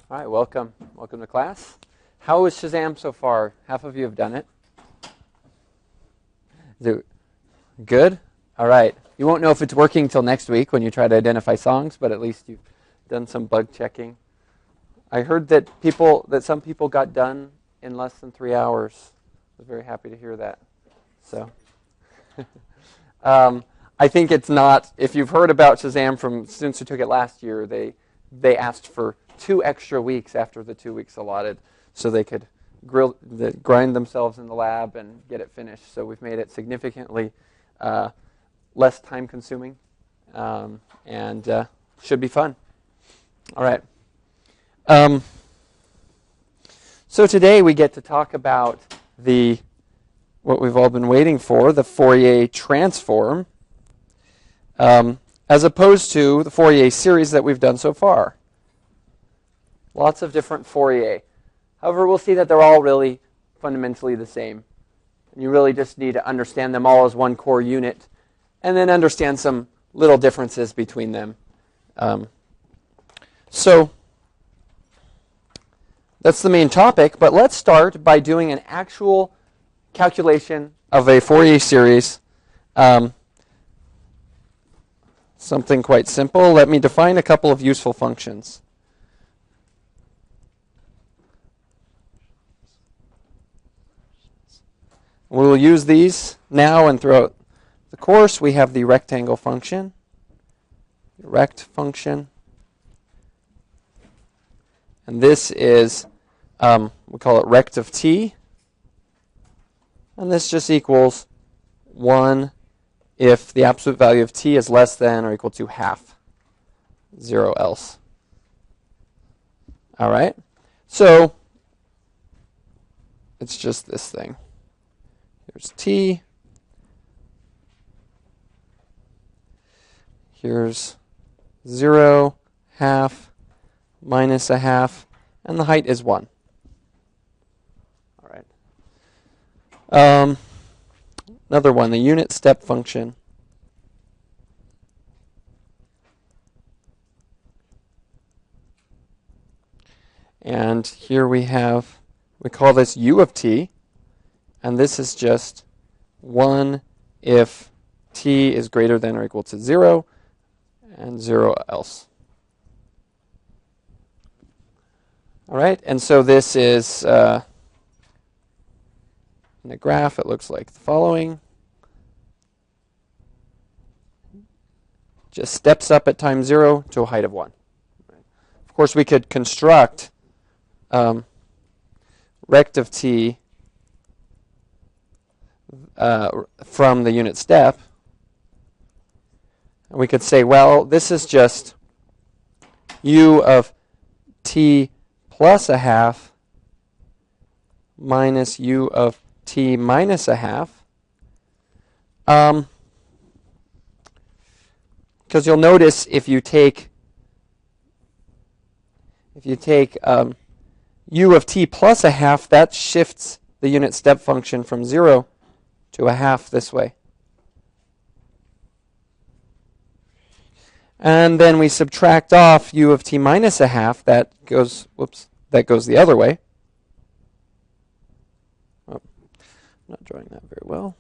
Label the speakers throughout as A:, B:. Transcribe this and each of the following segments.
A: All right, welcome. Welcome to class. How is Shazam so far? Half of you have done it. Is it good? All right. You won't know if it's working until next week when you try to identify songs, but at least you've done some bug checking. I heard that some people got done in less than 3 hours. I was very happy to hear that. So, I think it's not. If you've heard about Shazam from students who took it last year, they asked for 2 extra weeks after the 2 weeks allotted, so they could grind themselves in the lab and get it finished. So we've made it significantly less time-consuming, and should be fun. All right. So today we get to talk about what we've all been waiting for, the Fourier transform, as opposed to the Fourier series that we've done so far. Lots of different Fourier. However, we'll see that they're all really fundamentally the same. And you really just need to understand them all as one core unit, and then understand some little differences between them. So that's the main topic, but let's start by doing an actual calculation of a Fourier series. Something quite simple. Let me define a couple of useful functions. We will use these now and throughout the course. We have the rectangle function, the rect function, and this is, we call it rect of t, and this just equals 1 if the absolute value of t is less than or equal to half, 0 else. All right, so it's just this thing. Here's t. Here's 0, half, minus a half, and the height is 1. All right. Another one, the unit step function. And here we call this u of t. And this is just 1 if t is greater than or equal to 0, and 0 else. All right, and so this is, in a graph, it looks like the following. Just steps up at time 0 to a height of 1. Of course, we could construct rect of t from the unit step. And we could say, well, this is just u of t plus a half minus u of t minus a half. Because you'll notice if you take u of t plus a half, that shifts the unit step function from 0 to a half this way. And then we subtract off u of t minus a half. That goes the other way. Oh, I'm not drawing that very well.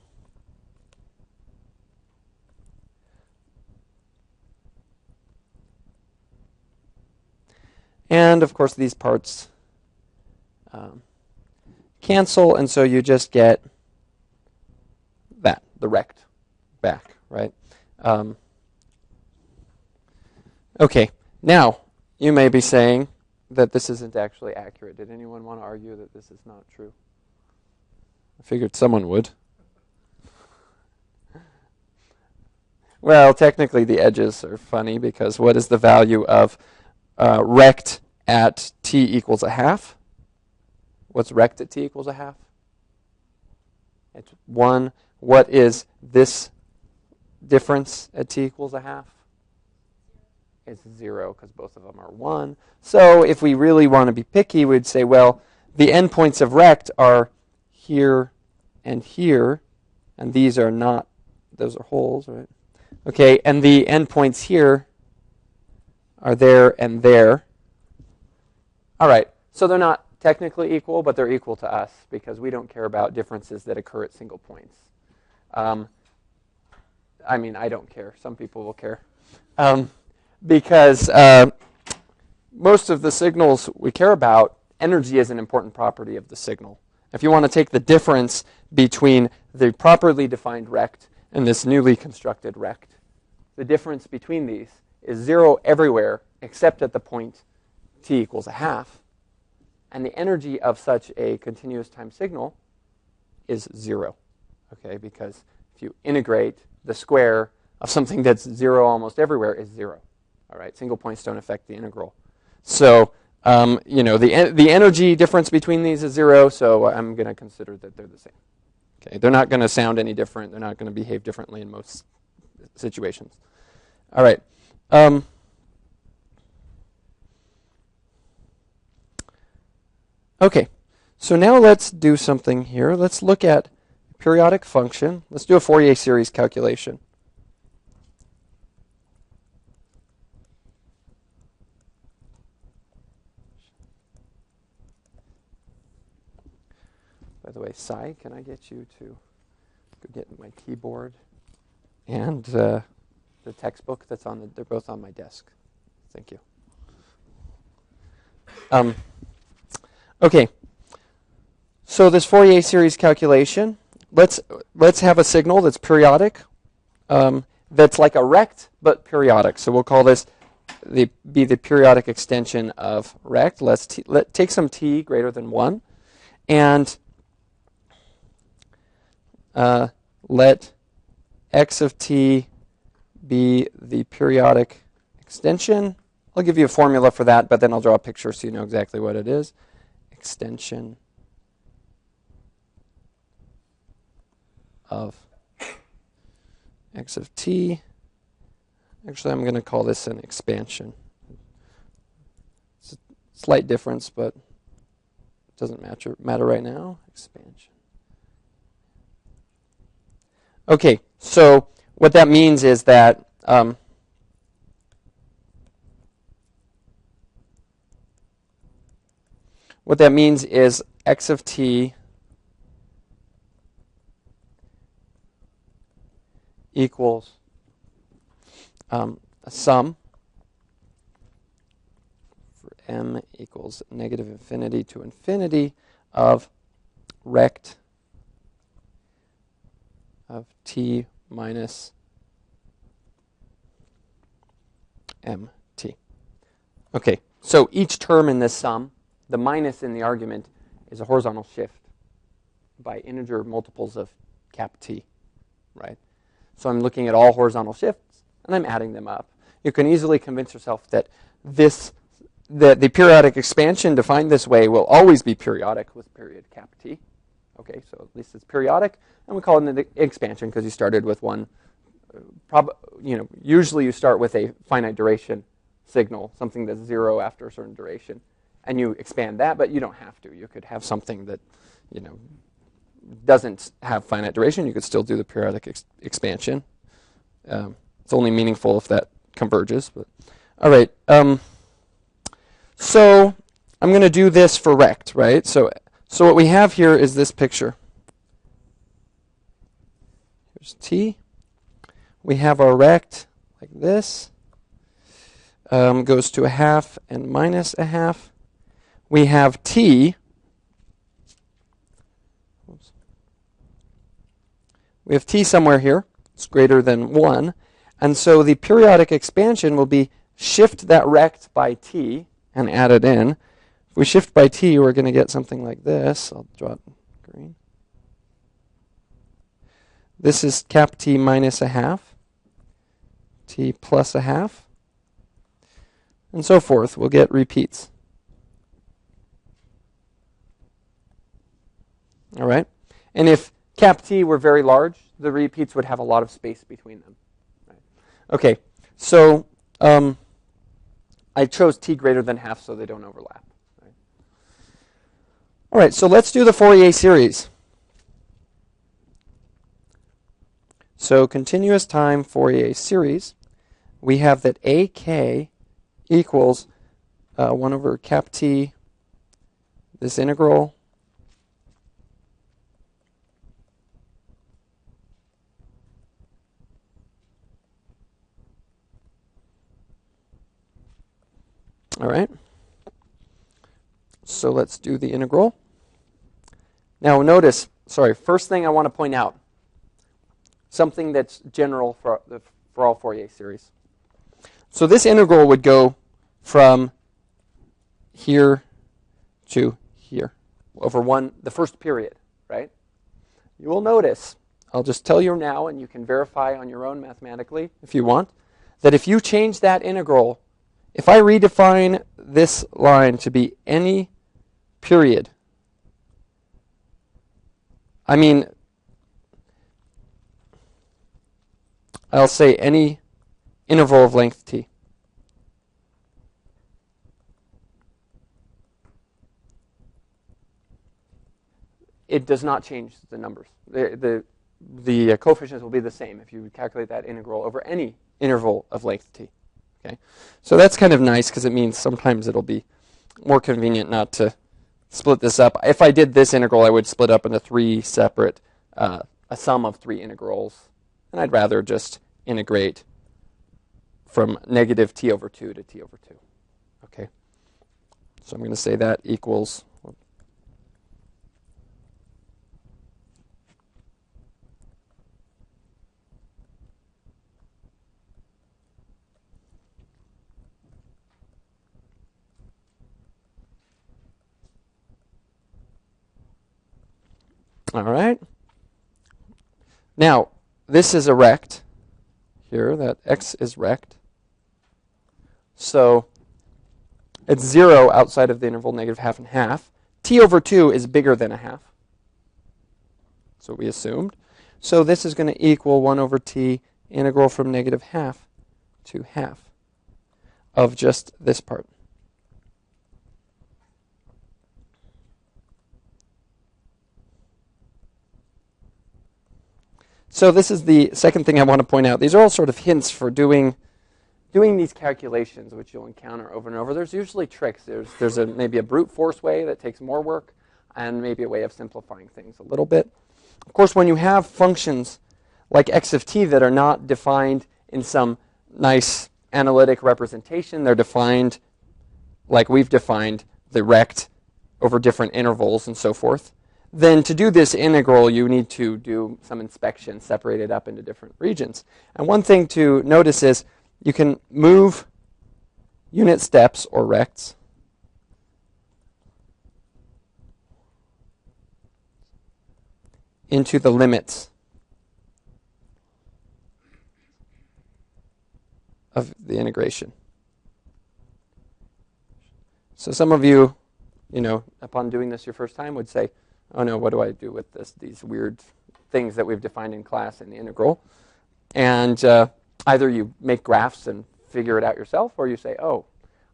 A: And of course these parts cancel, and so you just get the rect back, right? Okay, now you may be saying that this isn't actually accurate. Did anyone want to argue that this is not true? I figured someone would. Well, technically the edges are funny because what is the value of rect at t equals a half? What's rect at t equals a half? It's 1. What is this difference at t equals a half? It's 0 because both of them are 1. So if we really want to be picky, we'd say, well, the endpoints of rect are here, and these are not, those are holes, right? Okay, and the endpoints here are there and there. All right, so they're not technically equal, but they're equal to us because we don't care about differences that occur at single points. I mean, I don't care. Some people will care. Because most of the signals we care about, energy is an important property of the signal. If you want to take the difference between the properly defined rect and this newly constructed rect, the difference between these is 0 everywhere except at the point t equals a half. And the energy of such a continuous time signal is 0. Okay, because if you integrate, the square of something that's 0 almost everywhere is 0. All right, single points don't affect the integral. So, the energy difference between these is 0, so I'm going to consider that they're the same. Okay, they're not going to sound any different. They're not going to behave differently in most situations. All right. Okay, so now let's do something here. Let's look at periodic function. Let's do a Fourier series calculation. By the way, Sai, can I get you to go get my keyboard and the textbook that's on they're both on my desk. Thank you. Okay. So this Fourier series calculation, let's have a signal that's periodic, that's like a rect but periodic. So we'll call this the periodic extension of rect. Let's take some t greater than 1, and let x of t be the periodic extension. I'll give you a formula for that, but then I'll draw a picture so you know exactly what it is. Extension of x of t. Actually, I'm going to call this an expansion. It's a slight difference, but it doesn't matter right now. Expansion. Okay, so what that means is that x of t equals a sum for m equals negative infinity to infinity of rect of t minus mt. Okay, so each term in this sum, the minus in the argument, is a horizontal shift by integer multiples of cap t, right? So I'm looking at all horizontal shifts, and I'm adding them up. You can easily convince yourself that the periodic expansion defined this way will always be periodic with period cap t. Okay, so at least it's periodic, and we call it an expansion because you started with one. Usually you start with a finite duration signal, something that's 0 after a certain duration, and you expand that, but you don't have to. You could have something that, doesn't have finite duration. You could still do the periodic expansion. It's only meaningful if that converges. But all right. So I'm going to do this for rect, right? So what we have here is this picture. Here's t. We have our rect like this. Goes to a half and minus a half. We have t. Oops. We have t somewhere here. It's greater than 1. And so the periodic expansion will be shift that rect by t and add it in. If we shift by t, we're going to get something like this. I'll draw it green. This is cap t minus a half, t plus a half, and so forth. We'll get repeats. All right? And if cap t were very large, the repeats would have a lot of space between them. Right? Okay, so I chose t greater than half so they don't overlap. Right? All right, so let's do the Fourier series. So continuous time Fourier series, we have that ak equals 1 over cap t this integral all right. So let's do the integral. Now notice, first thing I want to point out, something that's general for all Fourier series. So this integral would go from here to here over the first period, right? You will notice, I'll just tell you now, and you can verify on your own mathematically if you want, that if you change that integral, if I redefine this line to be any period, I mean, I'll say any interval of length t. It does not change the numbers. The coefficients will be the same if you calculate that integral over any interval of length t. Okay, so that's kind of nice because it means sometimes it'll be more convenient not to split this up. If I did this integral, I would split up into three separate, a sum of three integrals, and I'd rather just integrate from negative t over 2 to t over 2. Okay, so I'm going to say that equals. All right. Now, this is a rect here, that x is rect. So it's 0 outside of the interval negative half and half. T over 2 is bigger than a half. So we assumed. So this is going to equal 1 over t integral from negative half to half of just this part. So this is the second thing I want to point out. These are all sort of hints for doing these calculations, which you'll encounter over and over. There's usually tricks. There's maybe a brute force way that takes more work, and maybe a way of simplifying things a little bit. Of course, when you have functions like x of t that are not defined in some nice analytic representation, they're defined like we've defined the rect over different intervals and so forth. Then to do this integral, you need to do some inspection, separate it up into different regions. And one thing to notice is you can move unit steps or rects into the limits of the integration. So some of you, upon doing this your first time would say, oh no, what do I do with these weird things that we've defined in class in the integral? And either you make graphs and figure it out yourself, or you say, oh,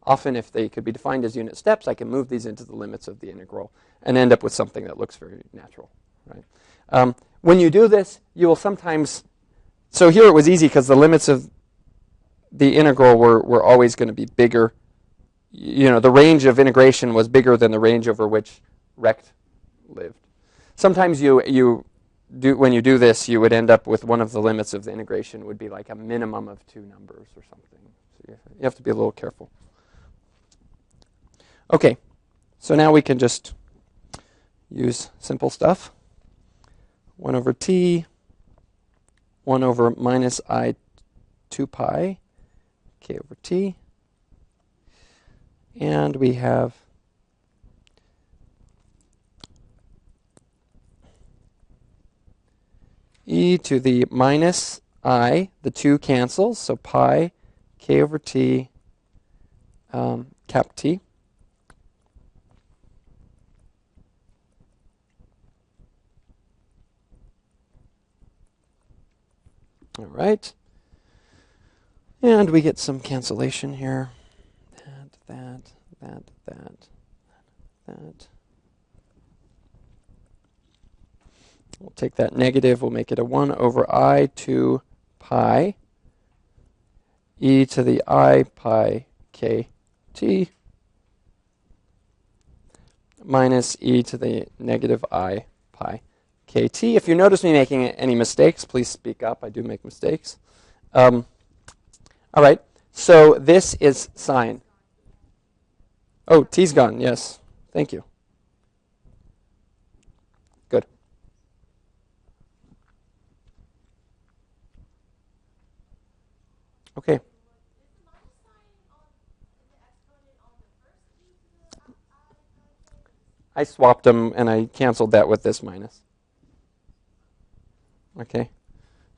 A: often if they could be defined as unit steps, I can move these into the limits of the integral and end up with something that looks very natural. Right? When you do this, you will sometimes, so here it was easy because the limits of the integral were always going to be bigger. The range of integration was bigger than the range over which rect lived. Sometimes when you do this, you would end up with one of the limits of the integration would be like a minimum of 2 numbers or something. So you have to be a little careful. Okay, so now we can just use simple stuff. 1 over t, 1 over minus I 2 pi, k over t. And we have e to the minus I, the 2 cancels, so pi k over t cap t. All right. And we get some cancellation here. That. We'll take that negative, we'll make it a 1 over I 2 pi e to the I pi k t. minus e to the negative I pi kt. If you notice me making any mistakes, please speak up. I do make mistakes. All right, so this is sine. Oh, t's gone, yes. Thank you. Good. Okay. I swapped them, and I canceled that with this minus. Okay.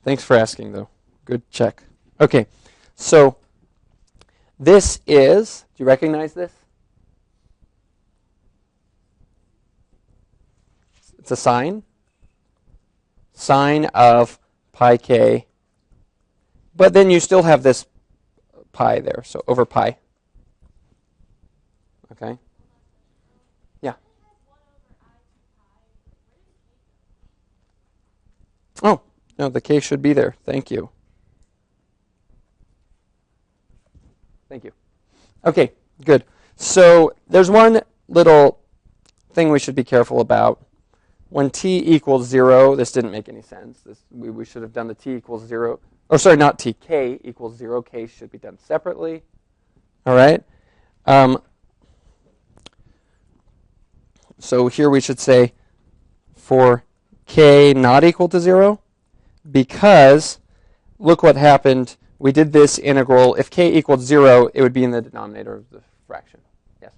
A: Thanks for asking, though. Good check. Okay. So this is, do you recognize this? It's a sine. Sine of pi k. But then you still have this pi there, so over pi. Okay? Yeah. Oh, no, the k should be there. Thank you. Thank you. Okay, good. So there's one little thing we should be careful about. When t equals 0, this didn't make any sense. We should have done the t equals 0. Oh, sorry, not t. K equals 0. K should be done separately. All right? So here we should say for k not equal to 0, because look what happened. We did this integral. If k equals 0, it would be in the denominator of the fraction. Yes?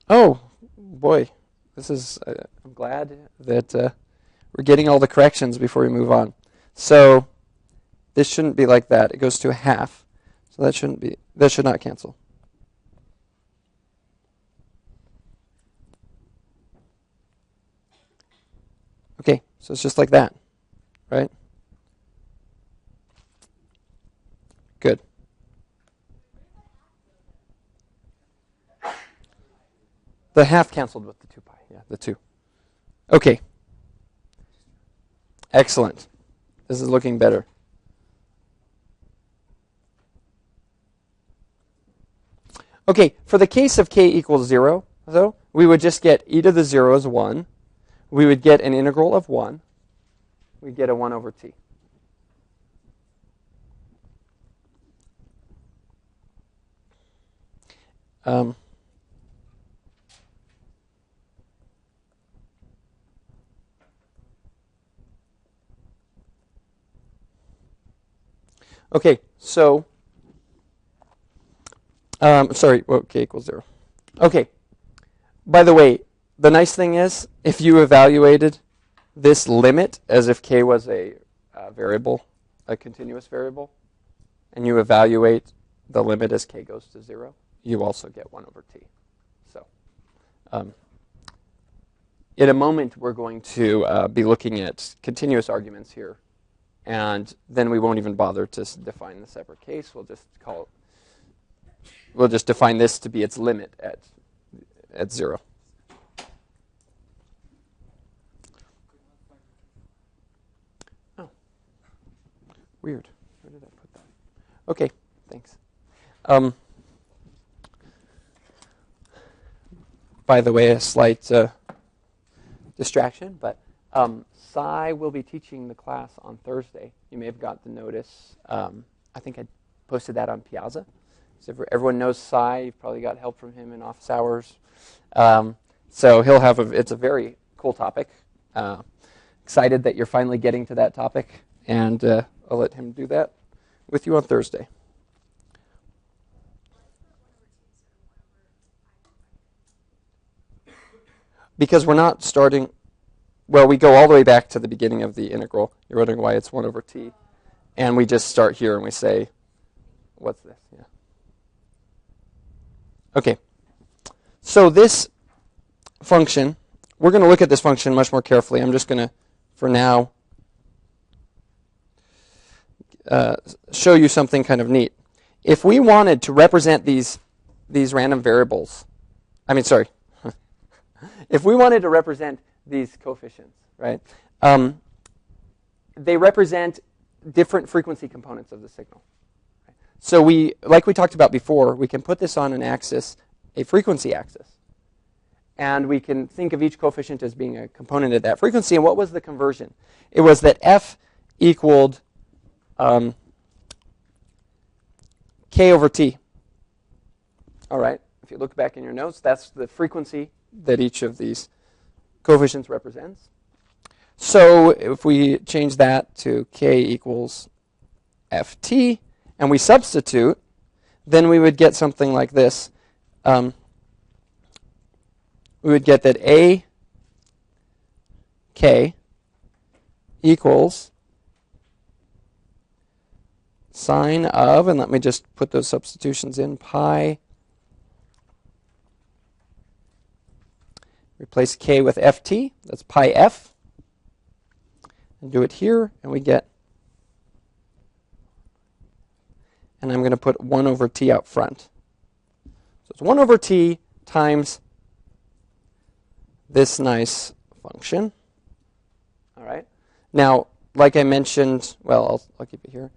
A: Oh, boy. This is, I'm glad that we're getting all the corrections before we move on. So this shouldn't be like that. It goes to a half. So that should not cancel. Okay, so it's just like that, right? Good. The half canceled with the 2 pi. Yeah, the 2. Okay. Excellent. This is looking better. Okay, for the case of k equals 0, though, we would just get e to the 0 is 1. We would get an integral of 1. We'd get a 1 over t. Okay, so, sorry, well, k equals 0. Okay, by the way, the nice thing is, if you evaluated this limit as if k was a variable, a continuous variable, and you evaluate the limit as k goes to 0, you also get 1 over t. So, in a moment, we're going to be looking at continuous arguments here. And then we won't even bother to define the separate case. We'll just define this to be its limit at 0. Oh, weird. Where did I put that? Okay, thanks. By the way, a slight distraction, but Sai will be teaching the class on Thursday. You may have got the notice. I think I posted that on Piazza. So everyone knows Sai. You've probably got help from him in office hours. So he'll have it's a very cool topic. Excited that you're finally getting to that topic. And I'll let him do that with you on Thursday. Because we're not starting... Well, we go all the way back to the beginning of the integral. You're wondering why it's 1 over t. And we just start here and we say, what's this? Yeah. Okay. So this function, we're going to look at this function much more carefully. I'm just going to, for now, show you something kind of neat. If we wanted to represent these random variables, if we wanted to represent these coefficients, right? They represent different frequency components of the signal. Right? So we, like we talked about before, we can put this on an axis, a frequency axis. And we can think of each coefficient as being a component of that frequency. And what was the conversion? It was that f equaled k over t. All right. If you look back in your notes, that's the frequency that each of these coefficients represents. So if we change that to k equals ft, and we substitute, then we would get something like this. We would get that a k equals sine of, and let me just put those substitutions in, pi, replace k with ft, that's pi f, and do it here, and we get, and I'm going to put 1 over t out front. So it's 1 over t times this nice function. All right. Now, like I mentioned, well, I'll keep it here.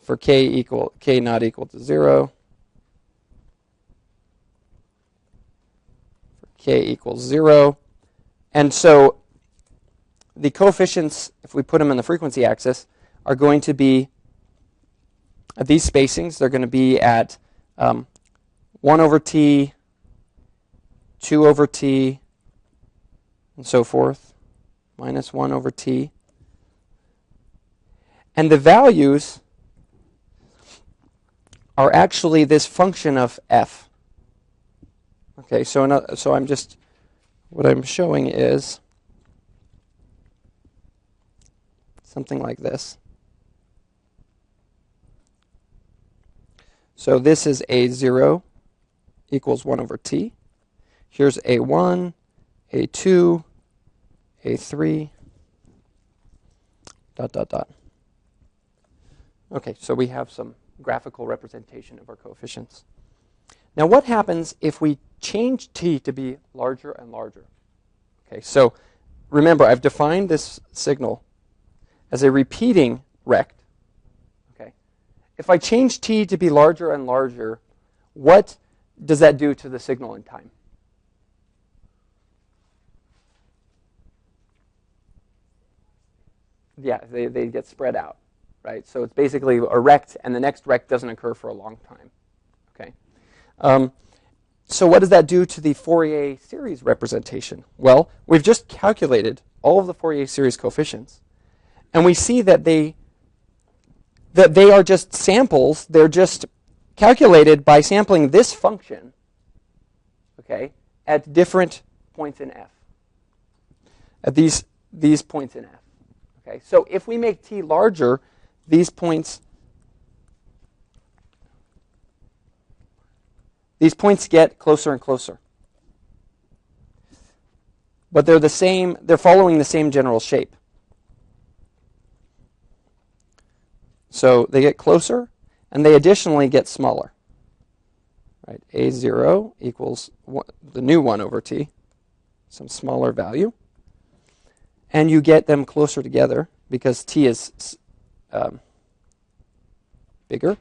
A: For k not equal to 0, for k equals 0. And so the coefficients, if we put them in the frequency axis, are going to be at these spacings. They're going to be at 1 over t, 2 over t, and so forth, minus 1 over t. And the values are actually this function of f. Okay, so I'm just, what I'm showing is something like this. So this is a0 equals 1 over t. Here's a1, a2, a3, dot, dot, dot. Okay, so we have some graphical representation of our coefficients. Now what happens if we change t to be larger and larger? Okay, so remember, I've defined this signal as a repeating rect. Okay, if I change t to be larger and larger, what does that do to the signal in time? Yeah, they get spread out, right? So it's basically a rect, and the next rect doesn't occur for a long time. Okay. So what does that do to the Fourier series representation? Well, we've just calculated all of the Fourier series coefficients, and we see that they are just samples. They're just calculated by sampling this function, okay, at different points in f, at these points in f. Okay, so if we make t larger, these points get closer and closer. But they're following the same general shape. So they get closer, and they additionally get smaller. Right, a0 equals the new 1 over t, some smaller value. And you get them closer together because t is bigger.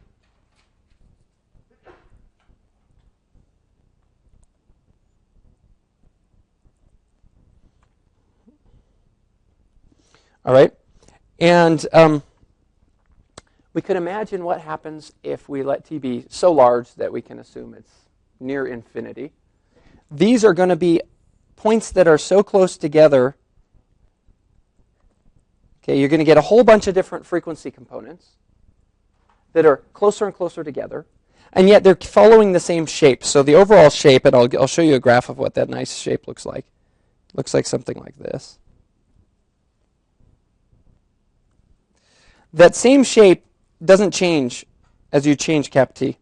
A: All right. And we could imagine what happens if we let t be so large that we can assume it's near infinity. These are going to be points that are so close together. Okay, you're going to get a whole bunch of different frequency components that are closer and closer together, and yet they're following the same shape. So the overall shape, and I'll show you a graph of what that nice shape looks like. Looks like something like this. That same shape doesn't change as you change cap t,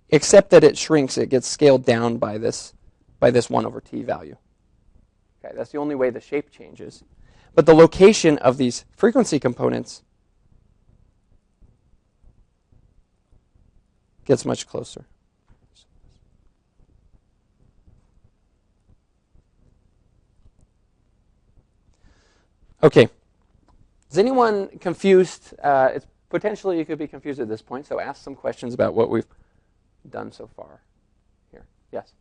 A: except that it shrinks. It gets scaled down by this 1 over t value. Okay, that's the only way the shape changes. But the location of these frequency components gets much closer. Okay. Is anyone confused? It's potentially you could be confused at this point, so ask some questions about what we've done so far. Here, yes?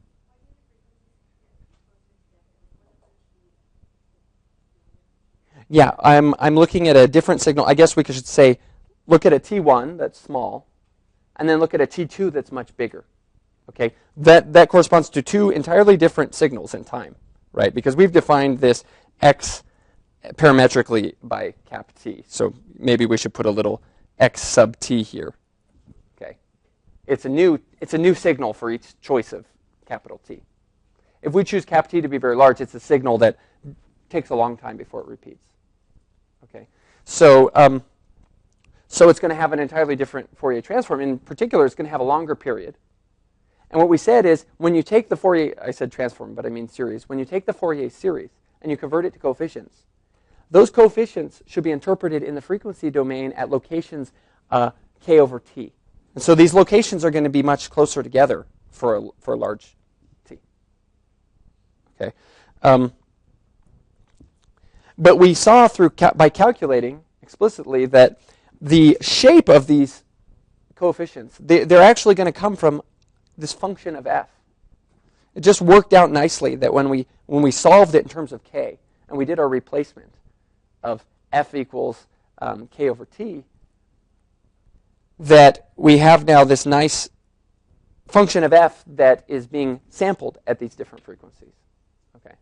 A: Yeah, I'm looking at a different signal. I guess we should say, look at a T1 that's small, and then look at a T2 that's much bigger. Okay, that corresponds to two entirely different signals in time, right? Because we've defined this x parametrically by cap t. So maybe we should put a little x sub t here. Okay, it's a new signal for each choice of capital T. If we choose cap t to be very large, it's a signal that takes a long time before it repeats. Okay, so so it's going to have an entirely different Fourier transform. In particular, it's going to have a longer period. And what we said is, when you take the Fourier, I said transform, but I mean series. When you take the Fourier series and you convert it to coefficients, those coefficients should be interpreted in the frequency domain at locations k over t. And so these locations are going to be much closer together for a large t. Okay. But we saw by calculating explicitly that the shape of these coefficients, they're actually going to come from this function of f. It just worked out nicely that when we solved it in terms of k, and we did our replacement of f equals k over t, that we have now this nice function of f that is being sampled at these different frequencies. Okay.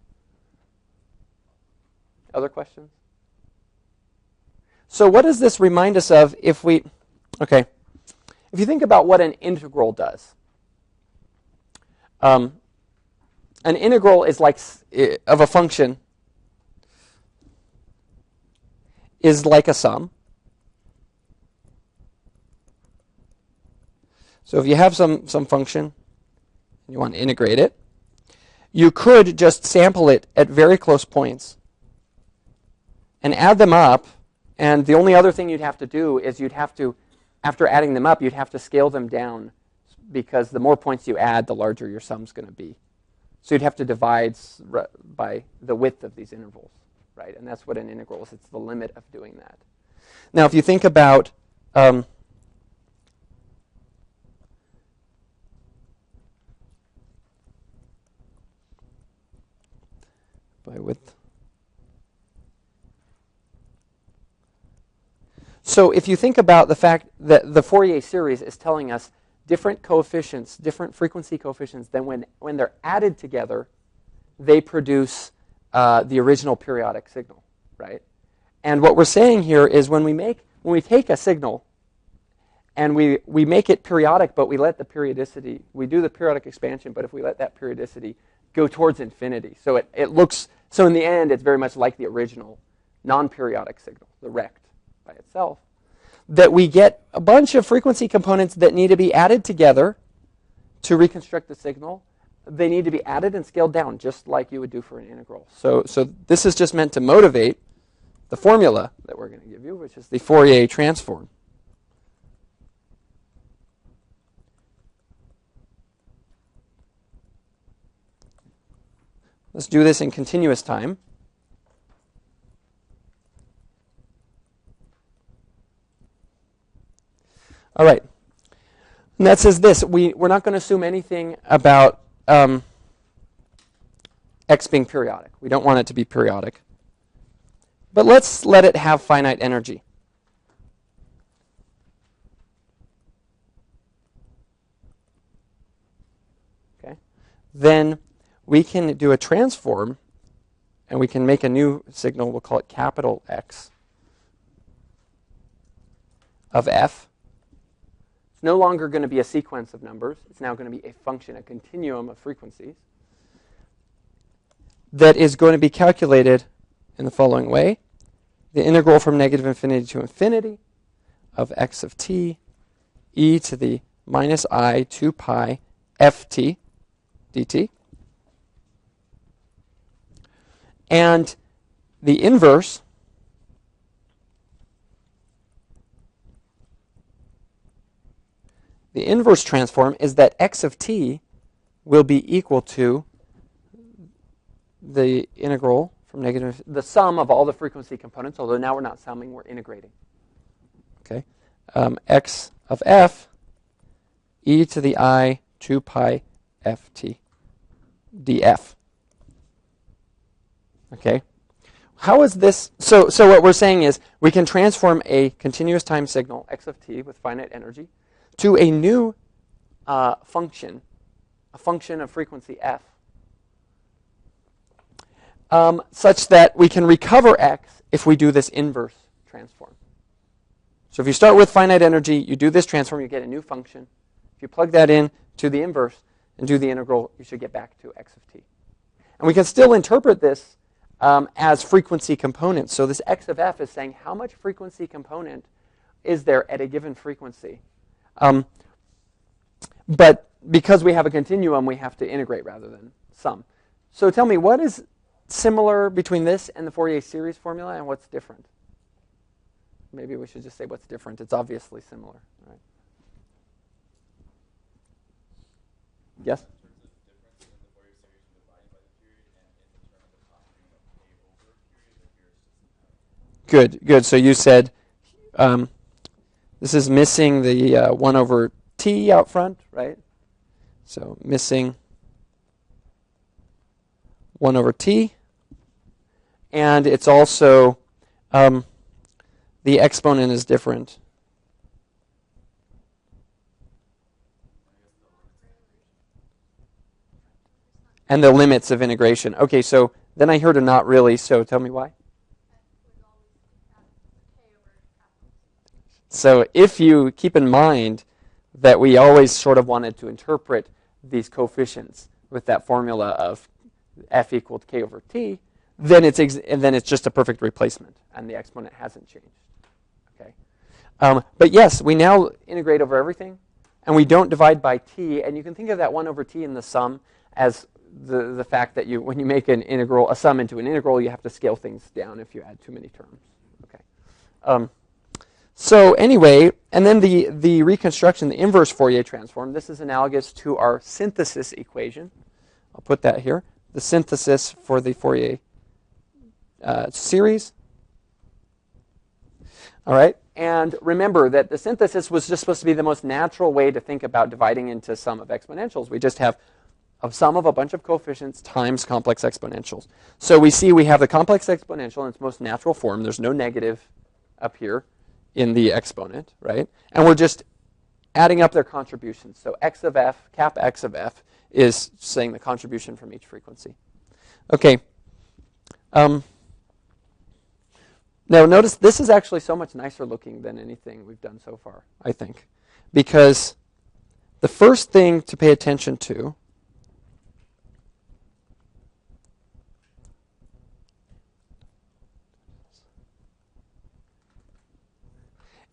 A: Other questions? So what does this remind us of if you think about what an integral does? An integral is like of a function is like a sum. So if you have some function and you want to integrate it, you could just sample it at very close points and add them up, and the only other thing you'd have to do is after adding them up, you'd have to scale them down, because the more points you add, the larger your sum's going to be. So you'd have to divide by the width of these intervals, right? And that's what an integral is. It's the limit of doing that. Now, if you think about by width. So if you think about the fact that the Fourier series is telling us different coefficients, different frequency coefficients, then when they're added together, they produce the original periodic signal, right? And what we're saying here is when we take a signal and we make it periodic, but we let the periodicity, we do the periodic expansion, but if we let that periodicity go towards infinity, so it looks, so in the end, it's very much like the original non-periodic signal, the rect by itself, that we get a bunch of frequency components that need to be added together to reconstruct the signal. They need to be added and scaled down, just like you would do for an integral. So this is just meant to motivate the formula that we're going to give you, which is the Fourier transform. Let's do this in continuous time. All right. And that says this. We're not going to assume anything about x being periodic. We don't want it to be periodic. But let's let it have finite energy. Okay. Then we can do a transform, and we can make a new signal. We'll call it capital X of f. It's no longer going to be a sequence of numbers. It's now going to be a function, a continuum of frequencies that is going to be calculated in the following way. The integral from negative infinity to infinity of x of t e to the minus I 2 pi ft dt. And the inverse transform is that x of t will be equal to the integral from negative, the sum of all the frequency components, although now we're not summing, we're integrating. Okay, x of f e to the I 2 pi ft df. Okay. How is this? So what we're saying is we can transform a continuous time signal, x of t, with finite energy, to a new function, a function of frequency f, such that we can recover x if we do this inverse transform. So if you start with finite energy, you do this transform, you get a new function. If you plug that in to the inverse and do the integral, you should get back to x of t. And we can still interpret this as frequency components. So this x of f is saying how much frequency component is there at a given frequency. But because we have a continuum, we have to integrate rather than sum. So tell me, what is similar between this and the Fourier series formula, and what's different? Maybe we should just say what's different. It's obviously similar, right? Yes? Good, good. So you said this is missing the 1 over t out front, right? So missing 1 over t. And it's also the exponent is different. And the limits of integration. Okay, so then I heard a not really, so tell me why. So if you keep in mind that we always sort of wanted to interpret these coefficients with that formula of f equal to k over t, then it's just a perfect replacement, and the exponent hasn't changed. Okay, but yes, we now integrate over everything, and we don't divide by t. And you can think of that 1 over t in the sum as the fact that when you make an integral, a sum into an integral, you have to scale things down if you add too many terms. Okay. So anyway, and then the reconstruction, the inverse Fourier transform, this is analogous to our synthesis equation. I'll put that here. The synthesis for the Fourier series. All right. And remember that the synthesis was just supposed to be the most natural way to think about dividing into sum of exponentials. We just have a sum of a bunch of coefficients times complex exponentials. So we see we have the complex exponential in its most natural form. There's no negative up here in the exponent, right? And we're just adding up their contributions. So x of f, cap x of f, is saying the contribution from each frequency. Okay. Now notice this is actually so much nicer looking than anything we've done so far, I think. Because the first thing to pay attention to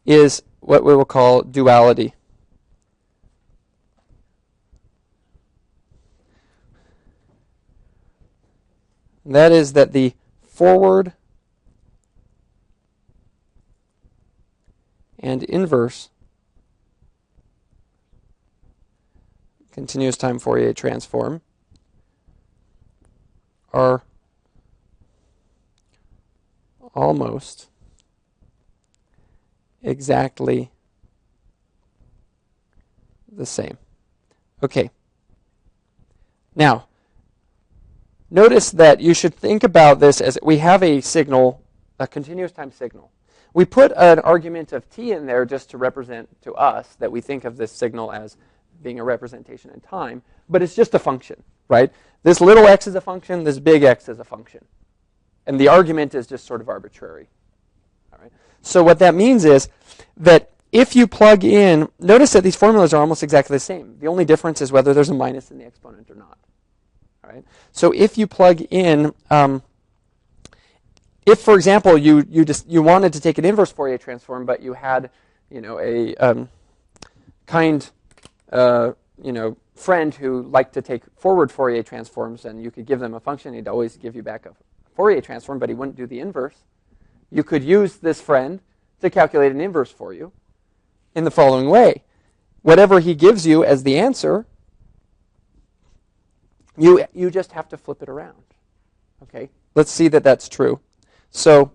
A: is what we will call duality. And that is that the forward and inverse continuous time Fourier transform are almost exactly the same. Okay. Now, notice that you should think about this as we have a signal, a continuous time signal. We put an argument of t in there just to represent to us that we think of this signal as being a representation in time, but it's just a function, right? This little x is a function, this big X is a function. And the argument is just sort of arbitrary. All right. So what that means is that if you plug in, notice that these formulas are almost exactly the same. The only difference is whether there's a minus in the exponent or not. All right. So if you plug in, if for example you wanted to take an inverse Fourier transform, but you had a kind friend who liked to take forward Fourier transforms, and you could give them a function, he'd always give you back a Fourier transform, but he wouldn't do the inverse. You could use this friend to calculate an inverse for you in the following way. Whatever he gives you as the answer, you just have to flip it around. Okay, let's see that that's true. So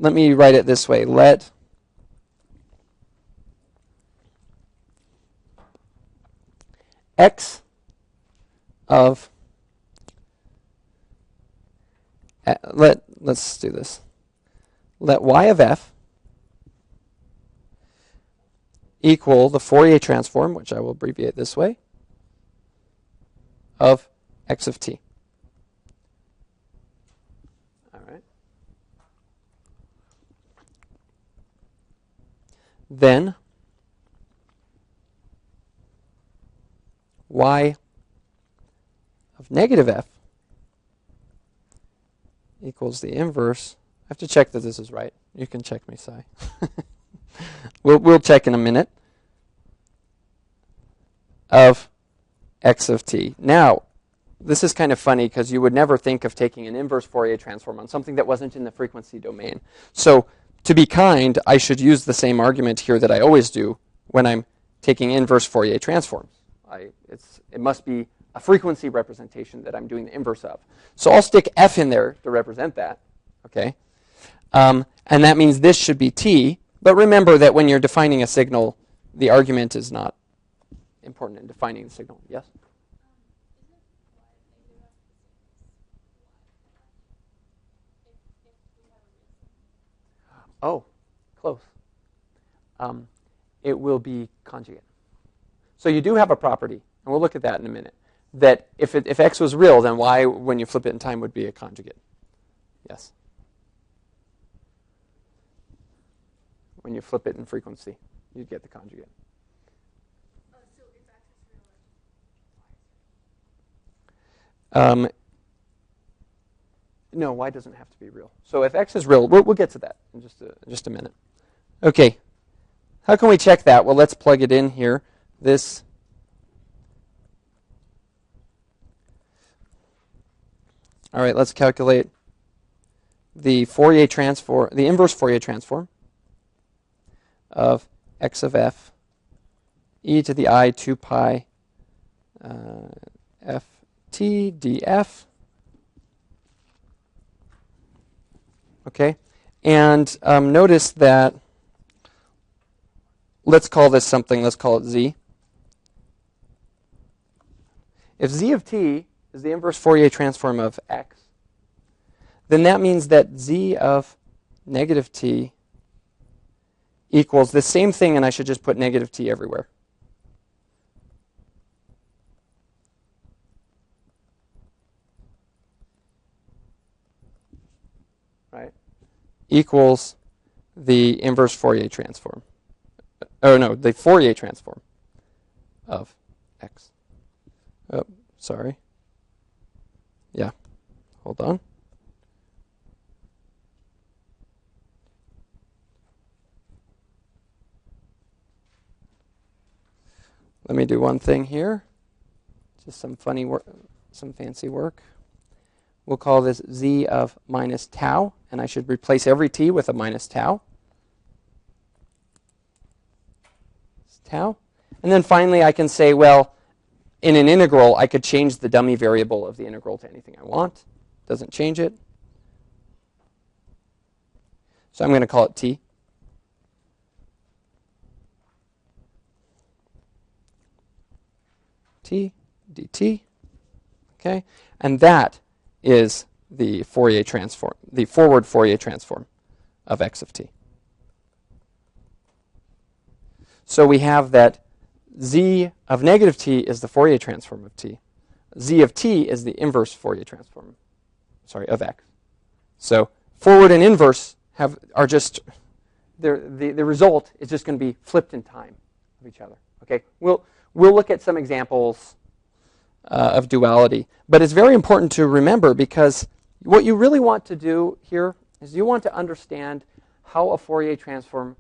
A: let me write it this way. Let x of let's do this. Let y of f equal the Fourier transform, which I will abbreviate this way, of x of t. All right. Then y of negative f equals the inverse. I have to check that this is right. You can check me, Si. We'll check in a minute. Of x of t. Now, this is kind of funny because you would never think of taking an inverse Fourier transform on something that wasn't in the frequency domain. So, to be kind, I should use the same argument here that I always do when I'm taking inverse Fourier transforms. It must be a frequency representation that I'm doing the inverse of. So I'll stick f in there to represent that. Okay, and that means this should be t. But remember that when you're defining a signal, the argument is not important in defining the signal. Yes? Oh, close. It will be conjugate. So you do have a property, and we'll look at that in a minute, that if x was real, then y, when you flip it in time, would be a conjugate. Yes? When you flip it in frequency, you'd get the conjugate.
B: So if x is real, y is real?
A: No, y doesn't have to be real. So if x is real, we'll get to that in just a minute. Okay. How can we check that? Well, let's plug it in here. All right, let's calculate the Fourier transform, the inverse Fourier transform of x of f e to the I 2 pi f t df. Okay, and notice that, let's call this something, let's call it z. If z of t is the inverse Fourier transform of x, then that means that z of negative t equals the same thing, and I should just put negative t everywhere. Right? Equals the inverse Fourier transform. Oh, no, the Fourier transform of x. Oh, sorry. Yeah, hold on. Let me do one thing here. Just some funny work, some fancy work. We'll call this z of minus tau, and I should replace every t with a minus tau. It's tau. And then finally I can say, well, in an integral, I could change the dummy variable of the integral to anything I want. Doesn't change it. So I'm going to call it t. T dt. Okay? And that is the Fourier transform, the forward Fourier transform of x of t. So we have that z of negative t is the Fourier transform of t. Z of t is the inverse Fourier transform, of x. So forward and inverse are just, the result is just going to be flipped in time of each other. Okay, we'll look at some examples of duality, but it's very important to remember, because what you really want to do here is you want to understand how a Fourier transform,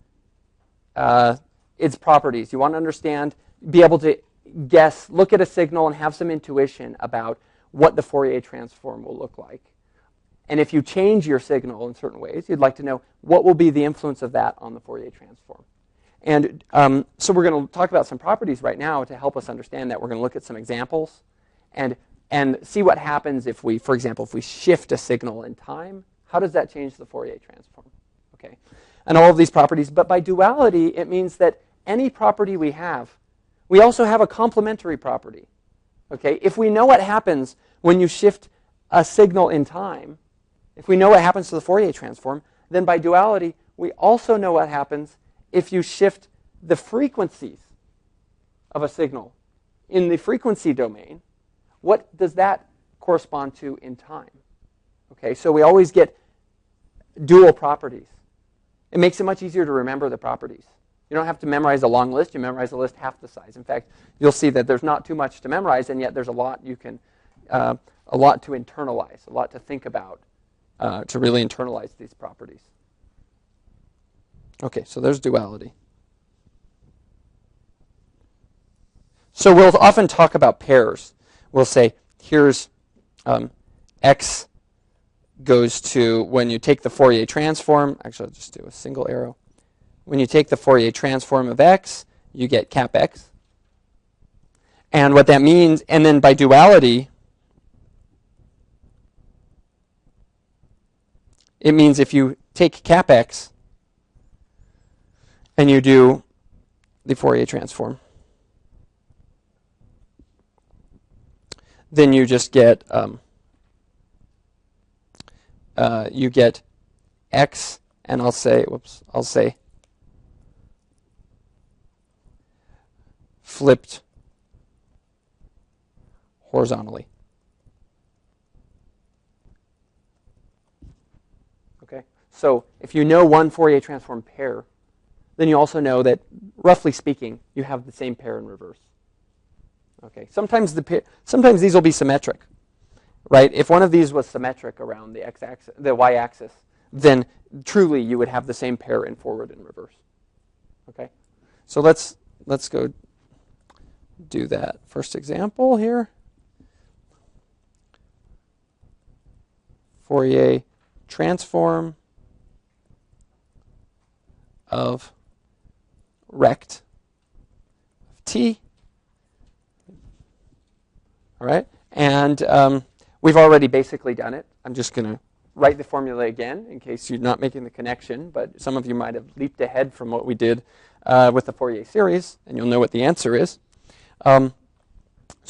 A: its properties. You want to understand, be able to guess, look at a signal and have some intuition about what the Fourier transform will look like. And if you change your signal in certain ways, you'd like to know what will be the influence of that on the Fourier transform. And so we're going to talk about some properties right now to help us understand that. We're going to look at some examples and see what happens if we, for example, if we shift a signal in time. How does that change the Fourier transform? Okay, and all of these properties. But by duality, it means that any property we also have a complementary property. Okay, if we know what happens when you shift a signal in time, if we know what happens to the Fourier transform, then by duality, we also know what happens if you shift the frequencies of a signal in the frequency domain. What does that correspond to in time? Okay, so we always get dual properties. It makes it much easier to remember the properties. You don't have to memorize a long list. You memorize a list half the size. In fact, you'll see that there's not too much to memorize, and yet there's a lot you can, a lot to internalize, a lot to think about, to really internalize these properties. Okay, so there's duality. So we'll often talk about pairs. We'll say, here's x goes to, when you take the Fourier transform, actually I'll just do a single arrow. When you take the Fourier transform of x, you get cap x. And what that means, and then by duality, it means if you take cap x and you do the Fourier transform, then you just get x, and I'll say flipped horizontally. Okay, so if you know one Fourier transform pair, then you also know that, roughly speaking, you have the same pair in reverse. Okay, sometimes these will be symmetric, right? If one of these was symmetric around the x-axis, the y-axis, then truly you would have the same pair in forward and reverse. Okay, so let's go do that first example here. Fourier transform of rect of t. All right, and we've already basically done it. I'm just going to write the formula again in case you're not making the connection, but some of you might have leaped ahead from what we did with the Fourier series, and you'll know what the answer is. So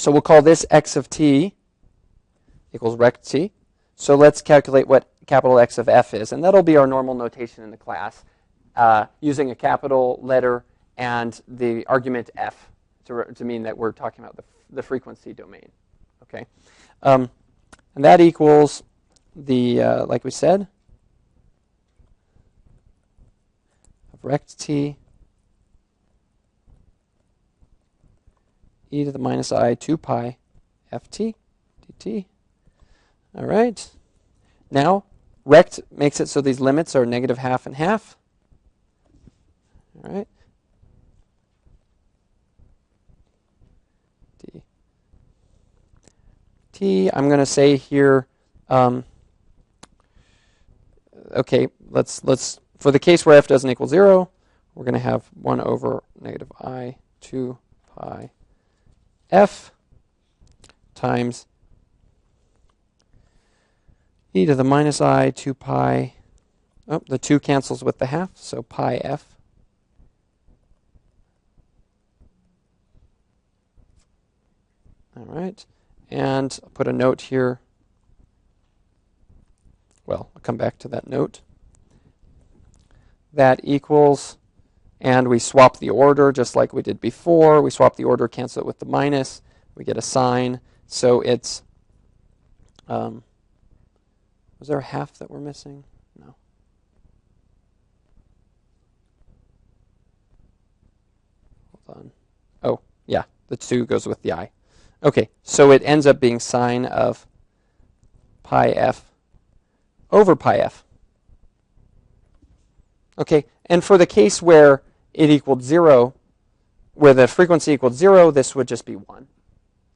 A: we'll call this x of t equals rect t. So let's calculate what capital X of f is, and that'll be our normal notation in the class, using a capital letter and the argument f to mean that we're talking about the frequency domain. Okay, and that equals the, like we said, of rect t e to the minus I 2 pi ft dt. All right. Now, rect makes it so these limits are negative half and half. All right. D. T, I'm going to say here, okay, let's, for the case where f doesn't equal 0, we're going to have 1 over negative I 2 pi f times e to the minus I 2 pi, oh, the 2 cancels with the half, so pi f. All right, and I'll put a note here. Well, I'll come back to that note. That equals, and we swap the order just like we did before. We swap the order, cancel it with the minus. We get a sign. So it's, was there a half that we're missing? No. Hold on. Oh, yeah, the 2 goes with the I. Okay, so it ends up being sine of pi f over pi f. Okay, and for the case where it equaled 0, where the frequency equaled 0, this would just be 1.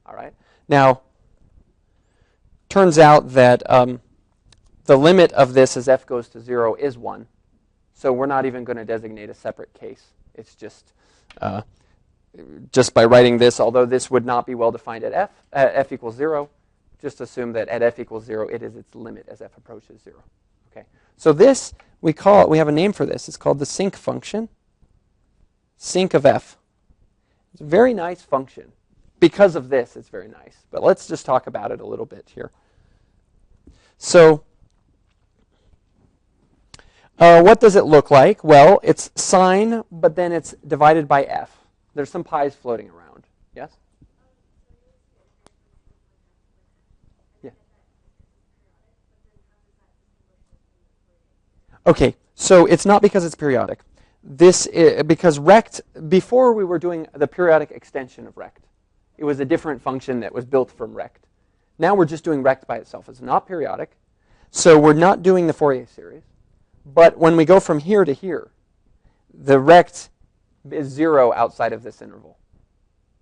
A: All right. Now, turns out that the limit of this as f goes to 0 is 1. So we're not even going to designate a separate case. It's just by writing this, although this would not be well defined at f equals 0, just assume that at f equals 0, it is its limit as f approaches 0. Okay. So this, we have a name for this. It's called the sinc function. Sinc of f. It's a very nice function. Because of this, it's very nice. But let's just talk about it a little bit here. So what does it look like? Well, it's sine, but then it's divided by f. There's some pi's floating around. Yes? Yeah. Okay, so it's not because it's periodic. This is, because rect, before we were doing the periodic extension of rect. It was a different function that was built from rect. Now we're just doing rect by itself. It's not periodic. So we're not doing the Fourier series. But when we go from here to here, the rect is 0 outside of this interval.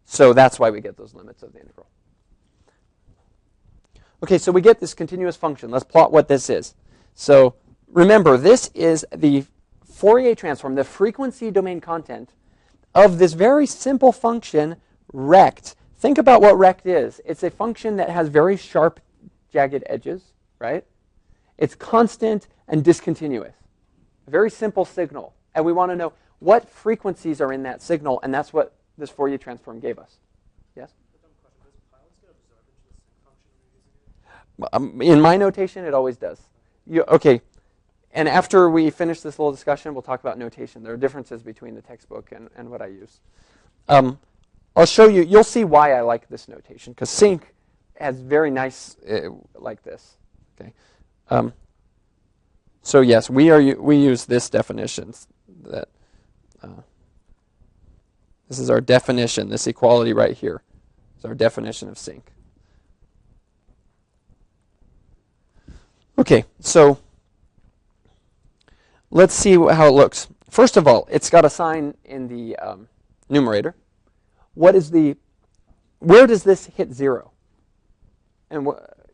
A: So that's why we get those limits of the integral. Okay, so we get this continuous function. Let's plot what this is. So remember, this is the Fourier transform, the frequency domain content of this very simple function, rect. Think about what rect is. It's a function that has very sharp, jagged edges, right? It's constant and discontinuous. A very simple signal. And we want to know what frequencies are in that signal, and that's what this Fourier transform gave us. Yes? In my notation, it always does. Okay. And after we finish this little discussion, we'll talk about notation. There are differences between the textbook and what I use. I'll show you. You'll see why I like this notation, because sinc has very nice like this. Okay. So yes, we use this definition. That this is our definition. This equality right here is our definition of sinc. Okay, so let's see how it looks. First of all, it's got a sign in the numerator. Where does this hit 0? And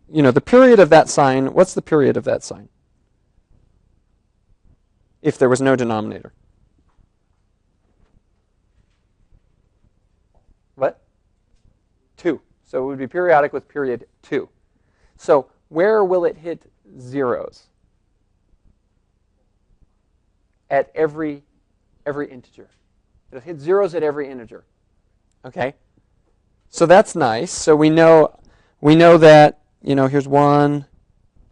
A: the period of that sign, what's the period of that sign? If there was no denominator. What? 2. So it would be periodic with period 2. So where will it hit zeros? At every integer. It'll hit zeros at every integer. Okay? So that's nice. So we know that, here's 1,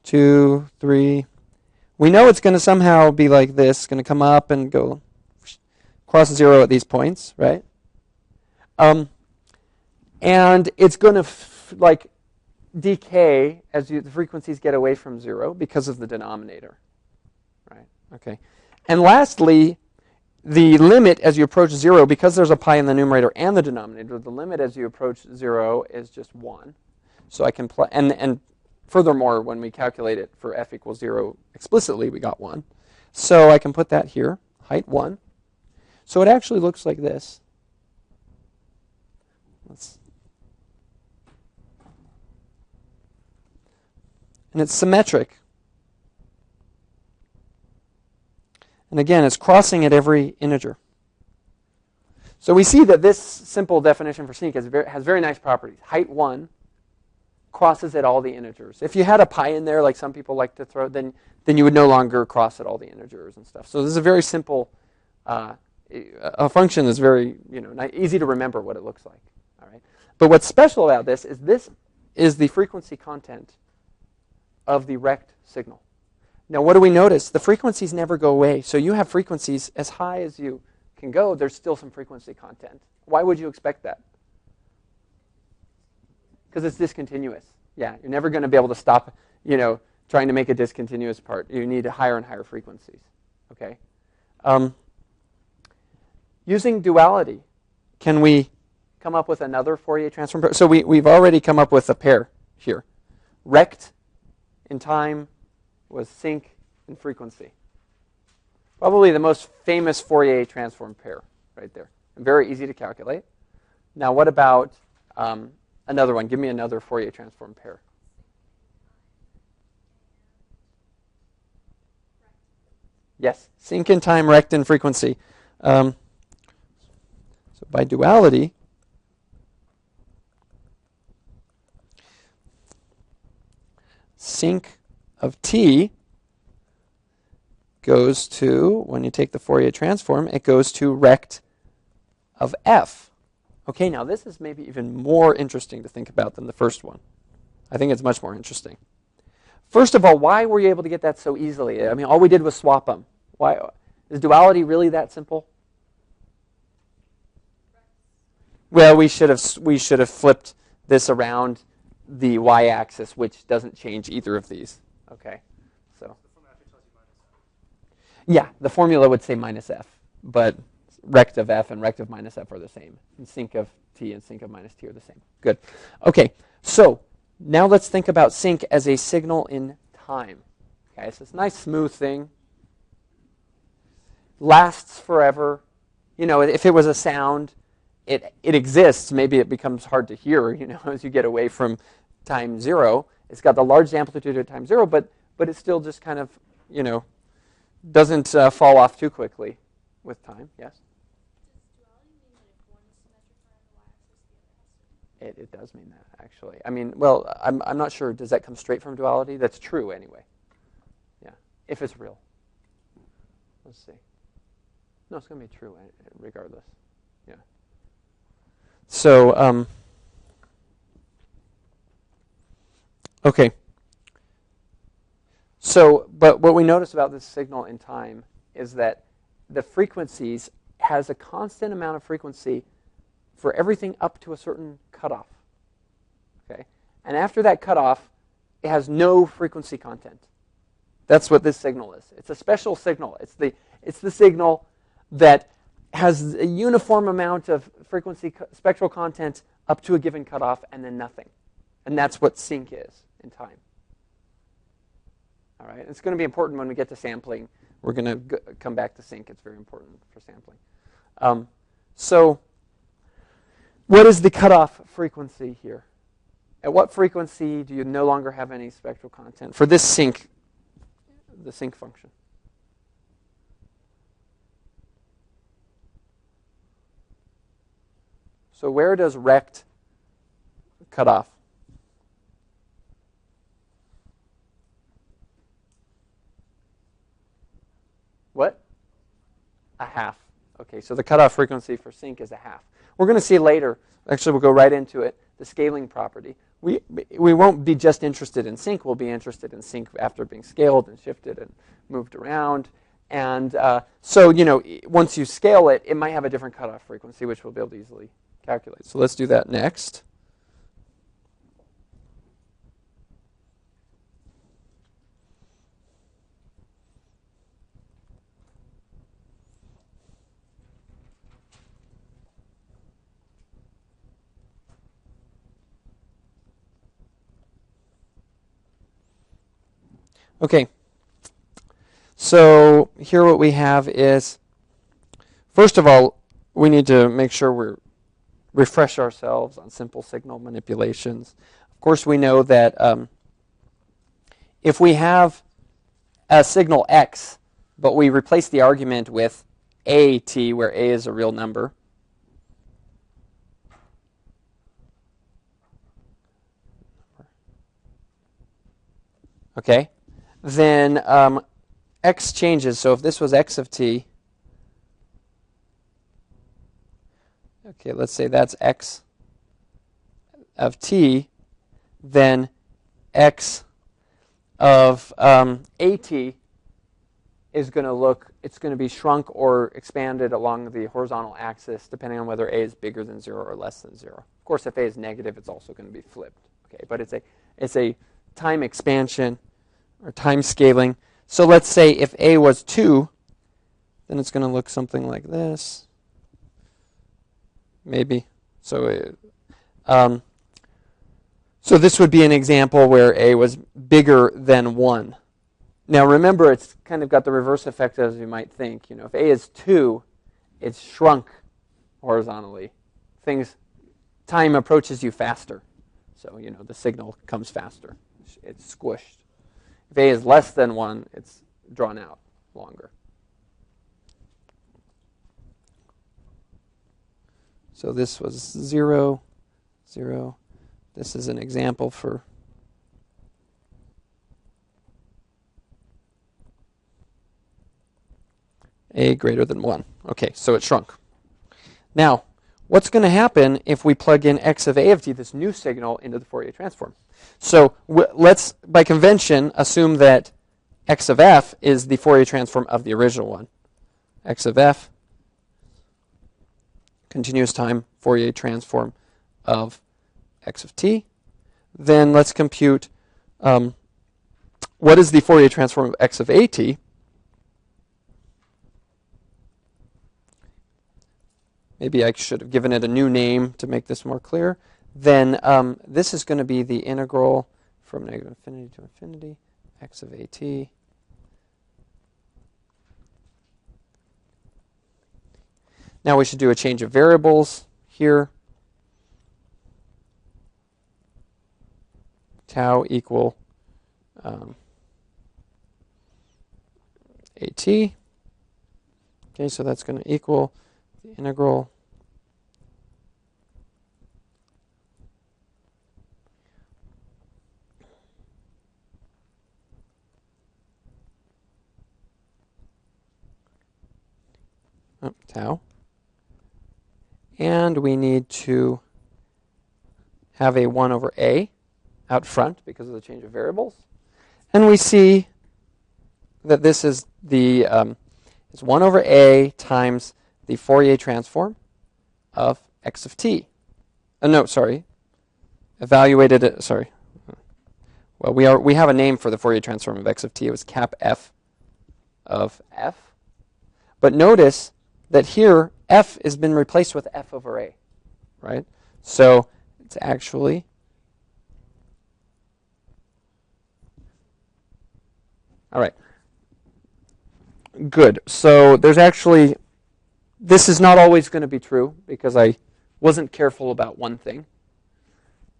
A: 2, 3. We know it's going to somehow be like this. It's going to come up and go cross 0 at these points, right? And it's going to decay as the frequencies get away from 0 because of the denominator, right? Okay. And lastly, the limit as you approach 0, because there's a pi in the numerator and the denominator, the limit as you approach 0 is just 1. So I can and furthermore, when we calculate it for f equals 0 explicitly, we got 1. So I can put that here, height 1. So it actually looks like this. And it's symmetric. And again, it's crossing at every integer. So we see that this simple definition for sinc has very nice properties. Height 1 crosses at all the integers. If you had a pi in there, like some people like to throw, then you would no longer cross at all the integers and stuff. So this is a very simple a function that's very easy to remember what it looks like. All right. But what's special about this is the frequency content of the rect signal. Now, what do we notice? The frequencies never go away. So you have frequencies as high as you can go. There's still some frequency content. Why would you expect that? Because it's discontinuous. Yeah, you're never going to be able to stop, trying to make a discontinuous part. You need higher and higher frequencies. Okay. Using duality, can we come up with another Fourier transform pair? So we've already come up with a pair here. Rect in time was sinc in frequency. Probably the most famous Fourier transform pair right there. And very easy to calculate. Now what about another one? Give me another Fourier transform pair. Yes, sinc in time, rect in frequency. So by duality, sinc of t goes to, when you take the Fourier transform, it goes to rect of f. Okay, now this is maybe even more interesting to think about than the first one. I think it's much more interesting. First of all, why were you able to get that so easily? I mean, all we did was swap them. Why? Is duality really that simple? Well, we should have flipped this around the y-axis, which doesn't change either of these. Okay, so yeah, the formula would say minus f, but rect of f and rect of minus f are the same, and sinc of t and sinc of minus t are the same. Good. Okay, so now let's think about sinc as a signal in time. Okay, so it's a nice smooth thing. Lasts forever. You know, if it was a sound, it exists. Maybe it becomes hard to hear, you know, as you get away from time zero. It's got the large amplitude at time zero, but it still just kind of, you know, doesn't fall off too quickly with time. Yes? It does mean that, actually. I mean, well, I'm not sure. Does that come straight from duality? That's true anyway. Yeah, if it's real. Let's see. No, it's going to be true regardless. Yeah. So, okay. So, but what we notice about this signal in time is that the frequencies has a constant amount of frequency for everything up to a certain cutoff. Okay? And after that cutoff, it has no frequency content. That's what this signal is. It's a special signal. It's the signal that has a uniform amount of frequency spectral content up to a given cutoff and then nothing. And that's what sinc is in time. All right? It's going to be important when we get to sampling. We're going to come back to sinc. It's very important for sampling. So what is the cutoff frequency here? At what frequency do you no longer have any spectral content for this sinc, the sinc function? So where does rect cut off? What? A half. Okay, so the cutoff frequency for sinc is a half. We're going to see later, actually we'll go right into it, the scaling property. We won't be just interested in sinc, we'll be interested in sinc after being scaled and shifted and moved around. And so, you know, once you scale it, it might have a different cutoff frequency, which we'll be able to easily calculate. So let's do that next. Okay, so here what we have is, first of all, we need to make sure we refresh ourselves on simple signal manipulations. Of course, we know that if we have a signal x, but we replace the argument with at, where a is a real number, okay, then x changes. So if this was x of t, okay, let's say that's x of t, then x of at is going to look, it's going to be shrunk or expanded along the horizontal axis, depending on whether a is bigger than 0 or less than 0. Of course, if a is negative, it's also going to be flipped. Okay, but it's a time expansion or time scaling. So let's say if a was 2, then it's going to look something like this. Maybe. So so this would be an example where a was bigger than 1. Now remember, it's kind of got the reverse effect as you might think. You know, if a is 2, it's shrunk horizontally. Time approaches you faster. So, you know, the signal comes faster. It's squished. If a is less than 1, it's drawn out longer. So this was 0, 0. This is an example for a greater than 1. Okay, so it shrunk. Now, what's going to happen if we plug in x of a of t, this new signal, into the Fourier transform? So let's, by convention, assume that x of f is the Fourier transform of the original one. X of f, continuous time Fourier transform of x of t. Then let's compute what is the Fourier transform of x of at. Maybe I should have given it a new name to make this more clear. Then this is going to be the integral from negative infinity to infinity, x of at. Now we should do a change of variables here. Tau equal at. Okay, so that's going to equal the integral tau. And we need to have a 1 over a out front because of the change of variables. And we see that this is the is 1 over a times the Fourier transform of x of t. No, sorry. Evaluated it, sorry. Well, we have a name for the Fourier transform of x of t. It was cap f of f. But notice that here f has been replaced with f over a, right? So it's actually all right. Good. So there's actually, this is not always going to be true because I wasn't careful about one thing.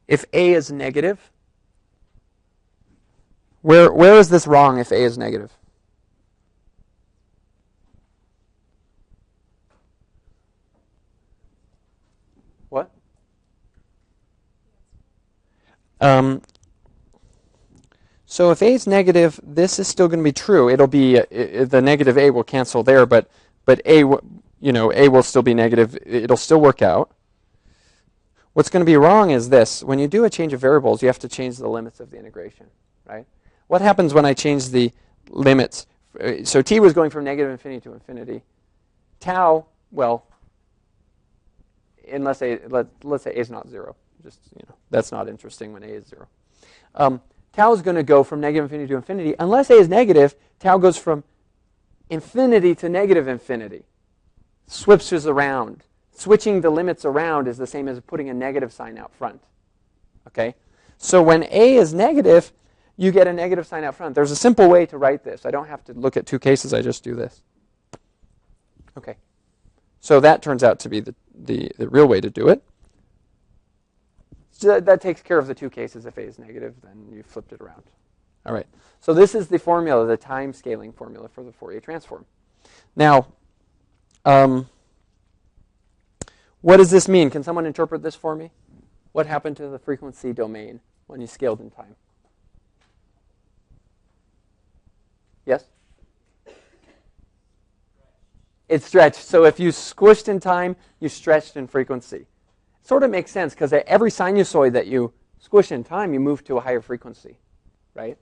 A: If a is negative, where is this wrong if a is negative? What? So if a is negative, this is still going to be true. It'll be the negative a will cancel there, but a a will still be negative. It'll still work out. What's going to be wrong is this: when you do a change of variables, you have to change the limits of the integration, right? What happens when I change the limits? So t was going from negative infinity to infinity. Tau, well, unless let's say a is not 0. Just that's not interesting when a is 0. Tau is going to go from negative infinity to infinity. Unless a is negative, tau goes from infinity to negative infinity. Switches around. Switching the limits around is the same as putting a negative sign out front. Okay? So when a is negative, you get a negative sign out front. There's a simple way to write this. I don't have to look at two cases. I just do this. Okay. So that turns out to be the real way to do it. So that takes care of the two cases. If a is negative, then you flipped it around. All right. So this is the formula, the time scaling formula for the Fourier transform. Now, what does this mean? Can someone interpret this for me? What happened to the frequency domain when you scaled in time? Yes? It stretched. So if you squished in time, you stretched in frequency. Sort of makes sense because every sinusoid that you squish in time, you move to a higher frequency, right?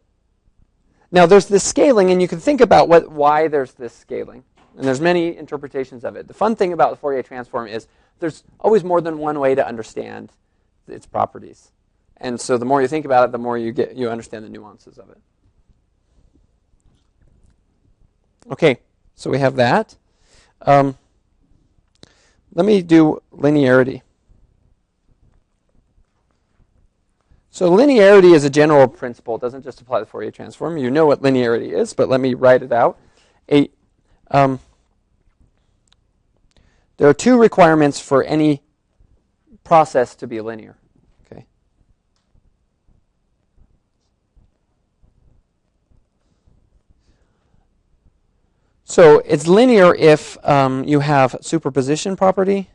A: Now there's this scaling, and you can think about why there's this scaling. And there's many interpretations of it. The fun thing about the Fourier transform is there's always more than one way to understand its properties. And so the more you think about it, the more you understand the nuances of it. Okay, so we have that. Let me do linearity. So linearity is a general principle. It doesn't just apply to the Fourier transform. You know what linearity is, but let me write it out. There are two requirements for any process to be linear. Okay. So it's linear if you have superposition property.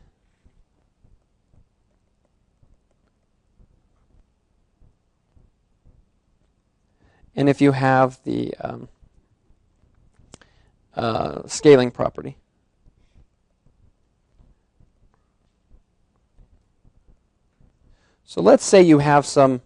A: And if you have the scaling property. So let's say you have some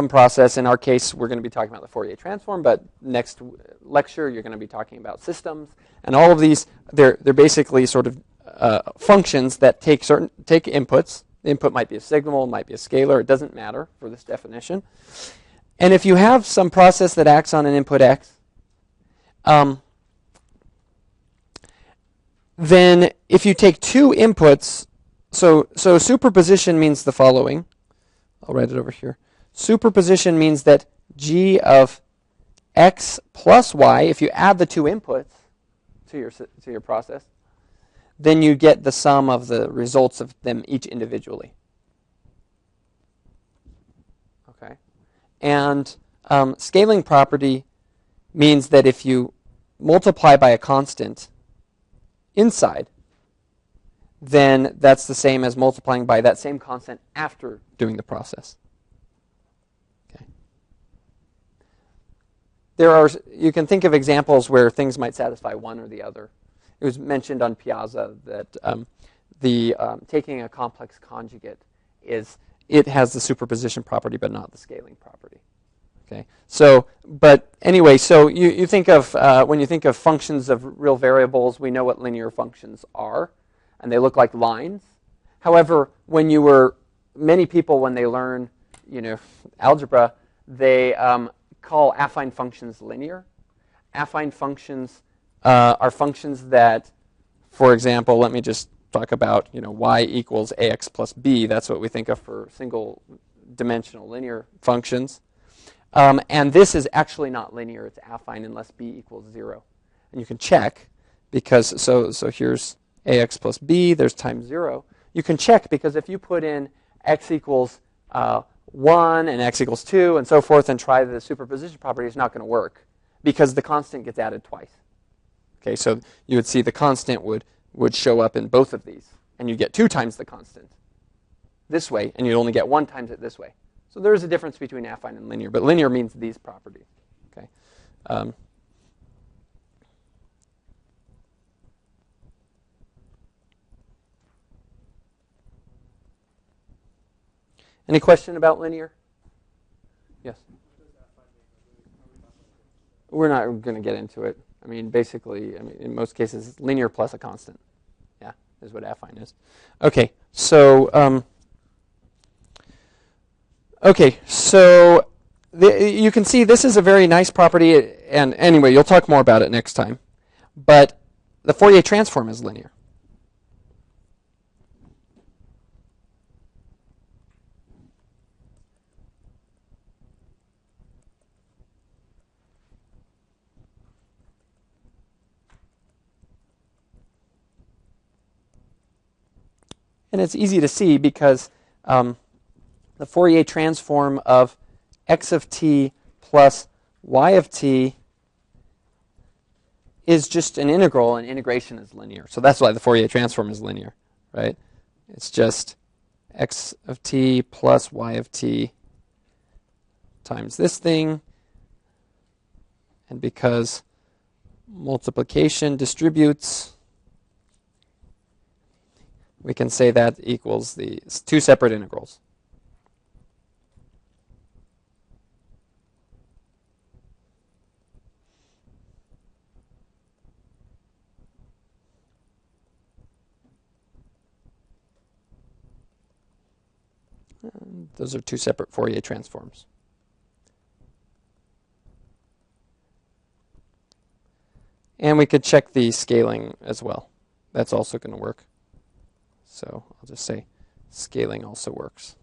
A: process. In our case, we're going to be talking about the Fourier transform, but next lecture you're going to be talking about systems, and all of these they're basically sort of functions that take inputs. The input might be a signal, might be a scalar. It doesn't matter for this definition. And if you have some process that acts on an input x, then if you take two inputs, so superposition means the following. I'll write it over here. Superposition means that g of x plus y, if you add the two inputs to your process, then you get the sum of the results of them each individually. Okay, and scaling property means that if you multiply by a constant inside, then that's the same as multiplying by that same constant after doing the process. Okay. You can think of examples where things might satisfy one or the other. It was mentioned on Piazza that taking a complex conjugate it has the superposition property but not the scaling property. Okay. So, but anyway, so you think of when you think of functions of real variables, we know what linear functions are, and they look like lines. However, many people when they learn, algebra, they call affine functions linear. Affine functions are functions that, for example, let me just talk about y equals ax plus b. That's what we think of for single-dimensional linear functions. And this is actually not linear. It's affine unless b equals 0. And you can check because, so here's ax plus b. There's times 0. You can check because if you put in x equals 1 and x equals 2 and so forth and try the superposition property, it's not going to work because the constant gets added twice. Okay, so you would see the constant would show up in both of these. And you get 2 times the constant this way, and you'd only get 1 times it this way. So there is a difference between affine and linear, but linear means these properties. Okay. Any question about linear? Yes. We're not going to get into it. I mean, basically, in most cases, it's linear plus a constant. Yeah, is what affine is. Okay, so you can see this is a very nice property, and anyway, you'll talk more about it next time. But the Fourier transform is linear. And it's easy to see because the Fourier transform of x of t plus y of t is just an integral, and integration is linear. So that's why the Fourier transform is linear, right? It's just x of t plus y of t times this thing. And because multiplication distributes, we can say that equals the 2 separate integrals. And those are 2 separate Fourier transforms. And we could check the scaling as well. That's also going to work. So I'll just say scaling also works.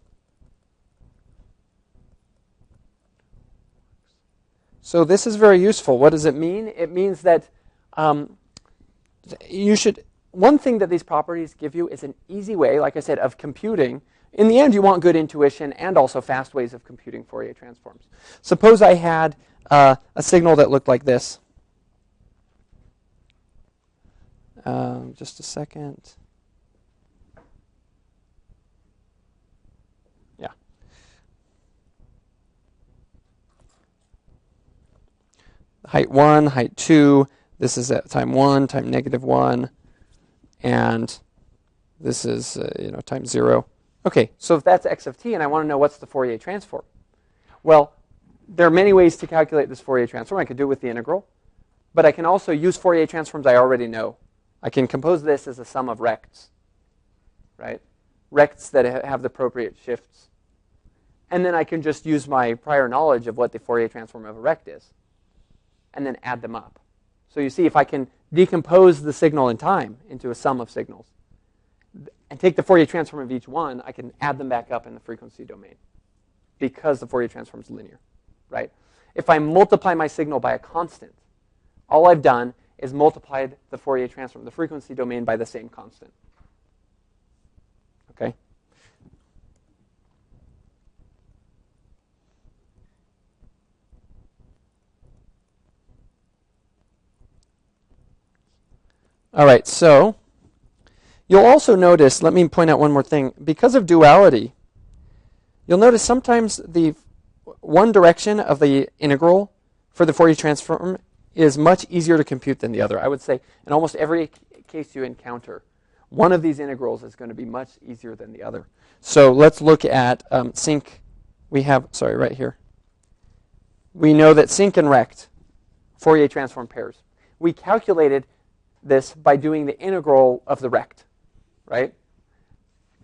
A: So this is very useful. What does it mean? It means that one thing that these properties give you is an easy way, like I said, of computing. In the end, you want good intuition and also fast ways of computing Fourier transforms. Suppose I had a signal that looked like this. Just a second. height 1, height 2. This is at time 1, time -1. And this is, time 0. Okay, so if that's x of t, and I want to know what's the Fourier transform. Well, there are many ways to calculate this Fourier transform. I could do it with the integral. But I can also use Fourier transforms I already know. I can compose this as a sum of rects, right? Rects that have the appropriate shifts. And then I can just use my prior knowledge of what the Fourier transform of a rect is, and then add them up. So you see, if I can decompose the signal in time into a sum of signals, and take the Fourier transform of each one, I can add them back up in the frequency domain, because the Fourier transform is linear, right? If I multiply my signal by a constant, all I've done is multiplied the Fourier transform, the frequency domain, by the same constant. Okay? All right, so you'll also notice, let me point out one more thing. Because of duality, you'll notice sometimes the one direction of the integral for the Fourier transform is much easier to compute than the other. I would say in almost every case you encounter, one of these integrals is going to be much easier than the other. So let's look at sinc. We have, right here. We know that sinc and rect, Fourier transform pairs. We calculated this by doing the integral of the rect, right?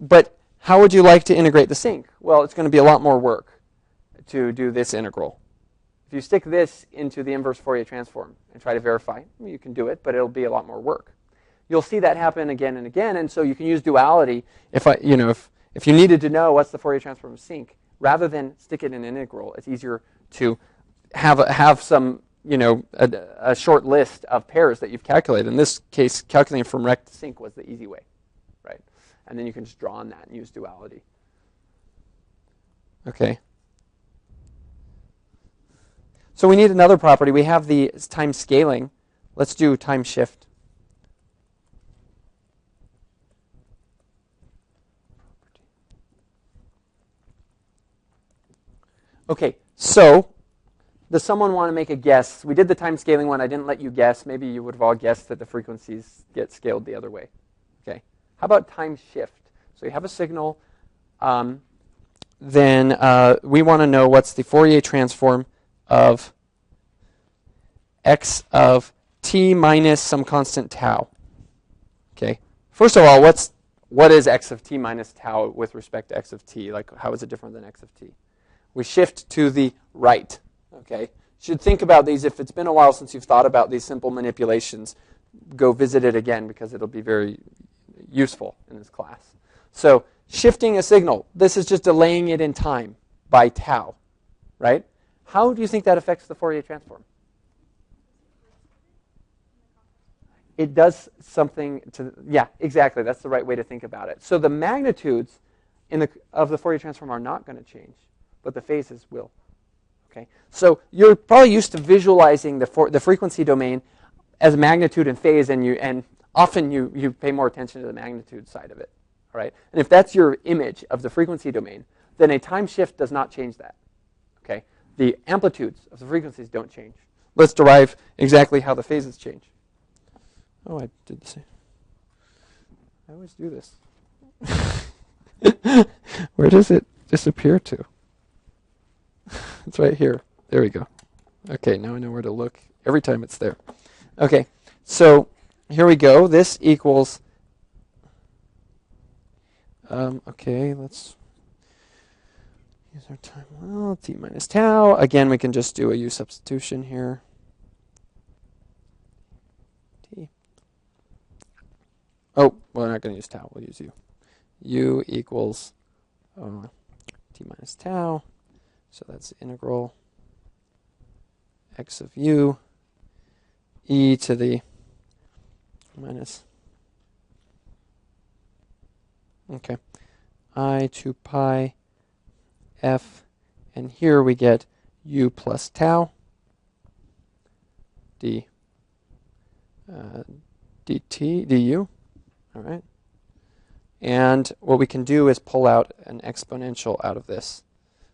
A: But how would you like to integrate the sinc? Well, it's going to be a lot more work to do this integral. If you stick this into the inverse Fourier transform and try to verify, you can do it, but it'll be a lot more work. You'll see that happen again and again, and so you can use duality. If you needed to know what's the Fourier transform of sinc, rather than stick it in an integral, it's easier to have some, a short list of pairs that you've calculated. In this case, calculating from rect to sinc was the easy way, right? And then you can just draw on that and use duality. Okay. So we need another property. We have the time scaling. Let's do time shift. Okay, so does someone want to make a guess? We did the time scaling one. I didn't let you guess. Maybe you would have all guessed that the frequencies get scaled the other way. Okay. How about time shift? So you have a signal. Then we want to know what's the Fourier transform of x of t minus some constant tau. Okay. First of all, what is x of t minus tau with respect to x of t? Like, how is it different than x of t? We shift to the right. Okay. You should think about these. If it's been a while since you've thought about these simple manipulations, go visit it again because it'll be very useful in this class. So shifting a signal, this is just delaying it in time by tau, right? How do you think that affects the Fourier transform? It does something to, yeah, exactly. That's the right way to think about it. So the magnitudes of the Fourier transform are not going to change, but the phases will. Okay. So you're probably used to visualizing the frequency domain as magnitude and phase, and often you pay more attention to the magnitude side of it. All right. And if that's your image of the frequency domain, then a time shift does not change that. Okay. The amplitudes of the frequencies don't change. Let's derive exactly how the phases change. Oh, I did the same. I always do this. Where does it disappear to? It's right here. There we go. Okay, now I know where to look. Every time it's there. Okay, so here we go. This equals, okay, let's use our time. Well, t minus tau. Again, we can just do a u substitution here. T. Oh, well, we're not going to use tau. We'll use u. U equals t minus tau. So that's integral x of u e to the minus, okay, I to pi f, and here we get u plus tau d dt du. All right. And what we can do is pull out an exponential out of this.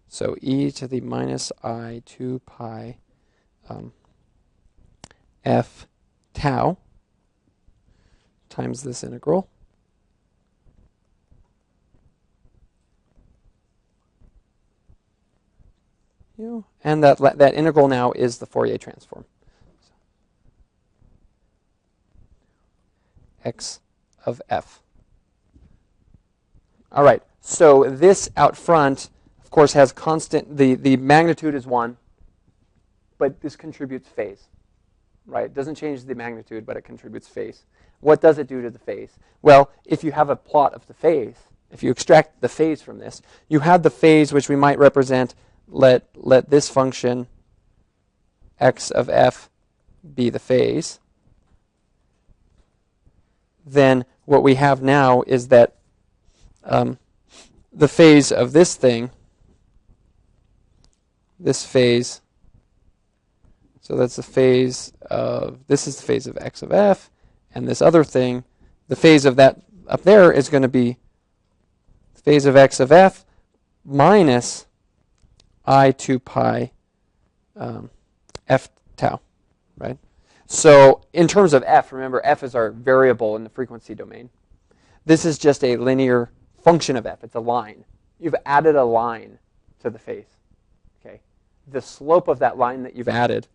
A: So e to the minus I 2 pi f tau times this integral. And that integral now is the Fourier transform. X of f. All right, so this out front, of course, has constant, the magnitude is 1, but this contributes phase, right? It doesn't change the magnitude, but it contributes phase. What does it do to the phase? Well, if you have a plot of the phase, if you extract the phase from this, you have the phase which we might represent, let this function x of f be the phase. Then what we have now is that the phase of this thing, this phase, so that's the phase of, this is the phase of x of f, and this other thing, the phase of that up there is going to be the phase of x of f minus I 2 pi f tau, right? So in terms of f, remember f is our variable in the frequency domain. This is just a linear function of f. It's a line. You've added a line to the phase. Okay, the slope of that line that you've added,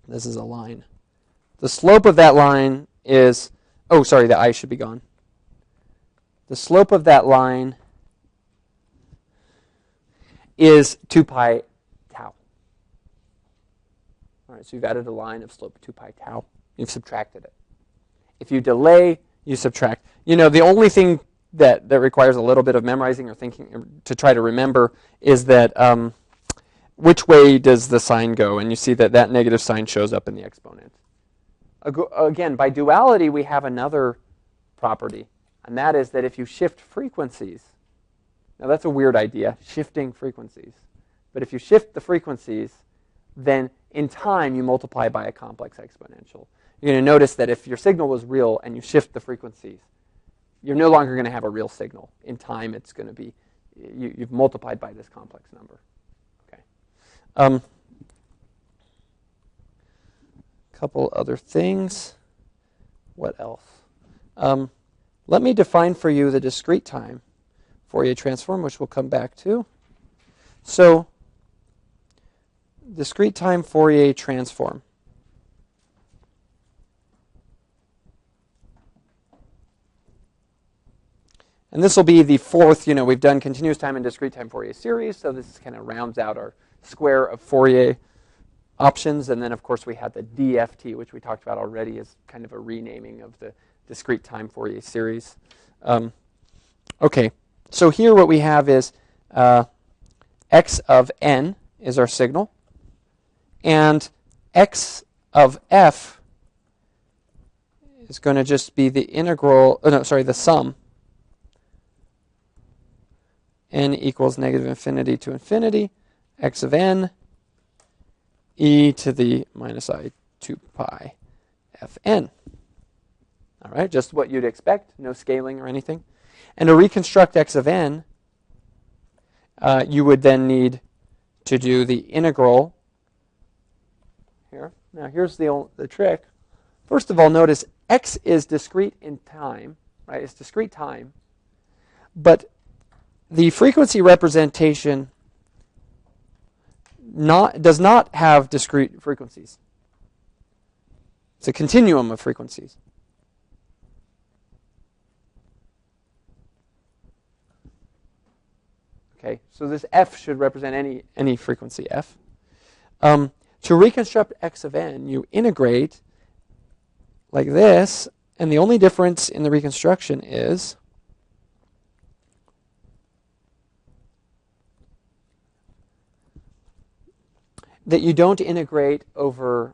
A: this is a line. The slope of that line is, oh, sorry, the I should be gone. The slope of that line is 2 pi tau. All right, so you've added a line of slope 2 pi tau. You've subtracted it. If you delay, you subtract. You know, the only thing that requires a little bit of memorizing or thinking to try to remember is that which way does the sign go? And you see that that negative sign shows up in the exponent. Again, by duality, we have another property, and that is that if you shift frequencies, now that's a weird idea, shifting frequencies. But if you shift the frequencies, then in time you multiply by a complex exponential. You're going to notice that if your signal was real and you shift the frequencies, you're no longer going to have a real signal. In time it's going to be, you've multiplied by this complex number. Okay. Couple other things. What else? Let me define for you the discrete time Fourier transform, which we'll come back to. So, discrete time Fourier transform. And this will be the fourth, we've done continuous time and discrete time Fourier series, so this kind of rounds out our square of Fourier options. And then, of course, we had the DFT, which we talked about already as kind of a renaming of the discrete time Fourier series. Okay, so here what we have is x of n is our signal, and x of f is going to just be the integral, the sum, n equals negative infinity to infinity, x of n, e to the minus I 2 pi fn. All right, just what you'd expect, no scaling or anything. And to reconstruct x of n, you would then need to do the integral here. Now here's the trick. First of all, notice x is discrete in time, right? It's discrete time, but the frequency representation does not have discrete frequencies. It's a continuum of frequencies. Okay, so this f should represent any frequency f. To reconstruct x of n, you integrate like this, and the only difference in the reconstruction is that you don't integrate over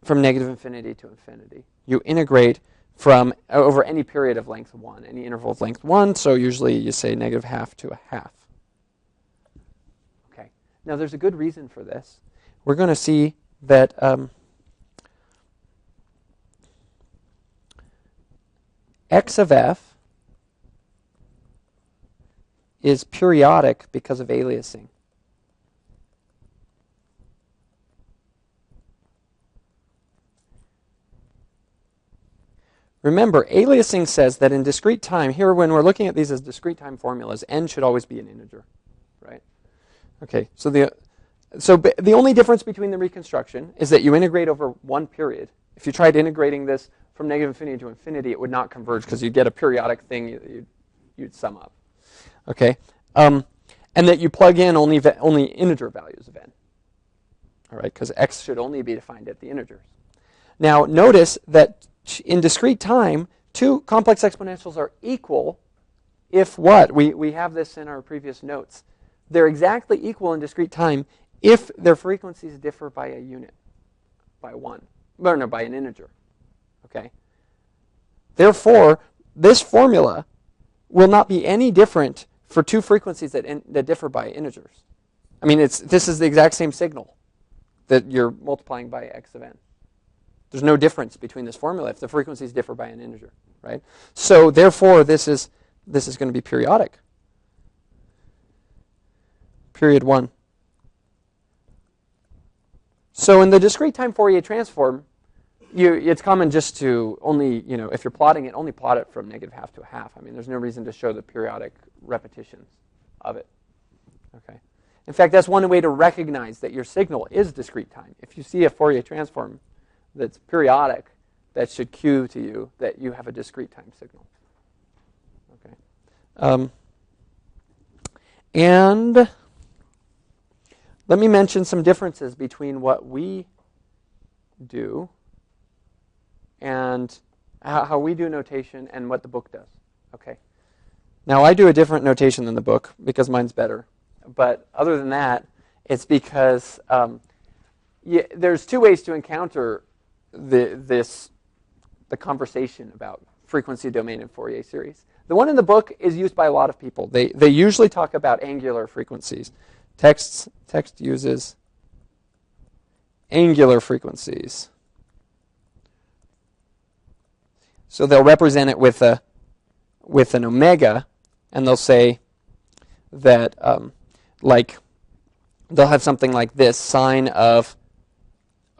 A: from negative infinity to infinity. You integrate from over any period of length 1, any interval of length 1, so usually you say negative half to a half. Okay, now there's a good reason for this. We're going to see that x of f is periodic because of aliasing. Remember, aliasing says that in discrete time, here when we're looking at these as discrete time formulas, n should always be an integer, right? Okay, so the only difference between the reconstruction is that you integrate over one period. If you tried integrating this from negative infinity to infinity, it would not converge because you'd get a periodic thing you'd sum up. Okay, and that you plug in only integer values of n. All right, because x should only be defined at the integers. Now notice that in discrete time, two complex exponentials are equal if what? We have this in our previous notes. They're exactly equal in discrete time if their frequencies differ by a unit, by one, or no, by an integer. Okay. Therefore, this formula will not be any different for two frequencies that differ by integers. I mean, this is the exact same signal that you're multiplying by x of n. There's no difference between this formula if the frequencies differ by an integer, right? So therefore, this is going to be periodic. Period 1. So in the discrete time Fourier transform, it's common just to only, if you're plotting it, only plot it from negative half to a half. I mean, there's no reason to show the periodic repetitions of it. Okay. In fact, that's one way to recognize that your signal is discrete time. If you see a Fourier transform that's periodic, that should cue to you that you have a discrete time signal. Okay. And let me mention some differences between what we do and how we do notation and what the book does. Okay. Now, I do a different notation than the book because mine's better. But other than that, it's because there's two ways to encounter the conversation about frequency domain in Fourier series. The one in the book is used by a lot of people. They usually talk about angular frequencies. Text uses angular frequencies. So they'll represent it with an omega, and they'll say that they'll have something like this, sine of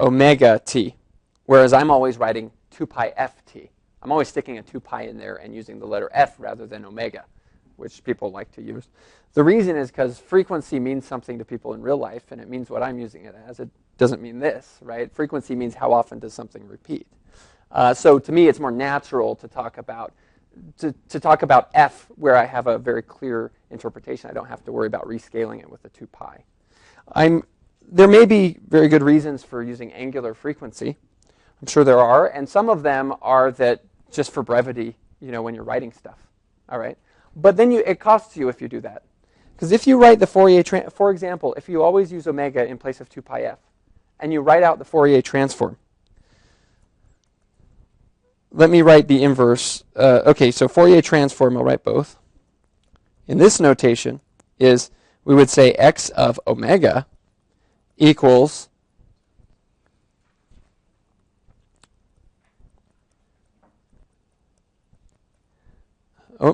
A: omega t, whereas I'm always writing 2 pi ft. I'm always sticking a 2 pi in there and using the letter f rather than omega, which people like to use. The reason is because frequency means something to people in real life, and it means what I'm using it as. It doesn't mean this, right? Frequency means how often does something repeat. So to me, it's more natural to talk about f where I have a very clear interpretation. I don't have to worry about rescaling it with a 2 pi. There may be very good reasons for using angular frequency. I'm sure there are, and some of them are that just for brevity, when you're writing stuff. All right, but then it costs you if you do that, because if you write the Fourier, for example, if you always use omega in place of 2 pi f, and you write out the Fourier transform. Let me write the inverse. Okay, so Fourier transform, I'll write both. In this notation is, we would say x of omega equals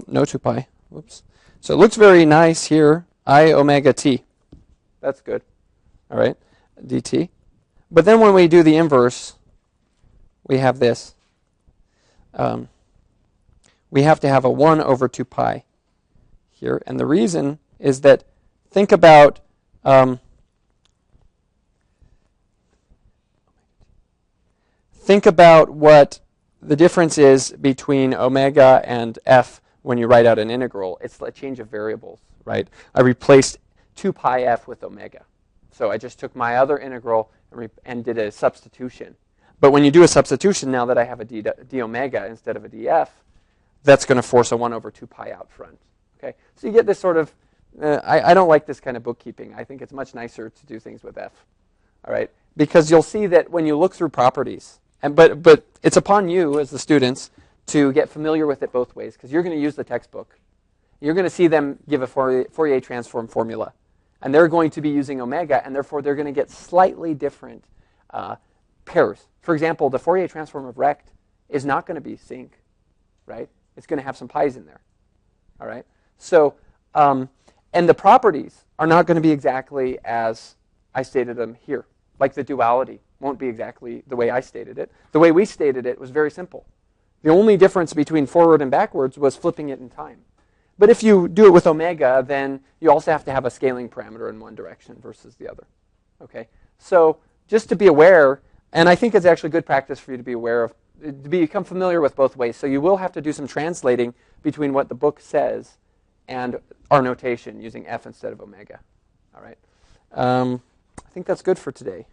A: no 2 pi. Whoops. So it looks very nice here, I omega t. That's good. All right, dt. But then when we do the inverse, we have this. We have to have a 1 over 2 pi here. And the reason is that think about what the difference is between omega and f when you write out an integral. It's a change of variables, right? I replaced 2 pi f with omega. So I just took my other integral and did a substitution. But when you do a substitution, now that I have a d omega instead of a df, that's going to force a 1 over 2 pi out front. Okay, so you get this sort of, I don't like this kind of bookkeeping. I think it's much nicer to do things with f. All right, because you'll see that when you look through properties, but it's upon you as the students to get familiar with it both ways, because you're going to use the textbook. You're going to see them give a Fourier transform formula, and they're going to be using omega, and therefore they're going to get slightly different pairs. For example, the Fourier transform of rect is not going to be sinc, right? It's going to have some pi's in there, all right? So, and the properties are not going to be exactly as I stated them here. Like the duality won't be exactly the way I stated it. The way we stated it was very simple. The only difference between forward and backwards was flipping it in time. But if you do it with omega, then you also have to have a scaling parameter in one direction versus the other. Okay? So just to be aware, and I think it's actually good practice for you to be aware of, to become familiar with both ways. So you will have to do some translating between what the book says and our notation using f instead of omega. All right? I think that's good for today.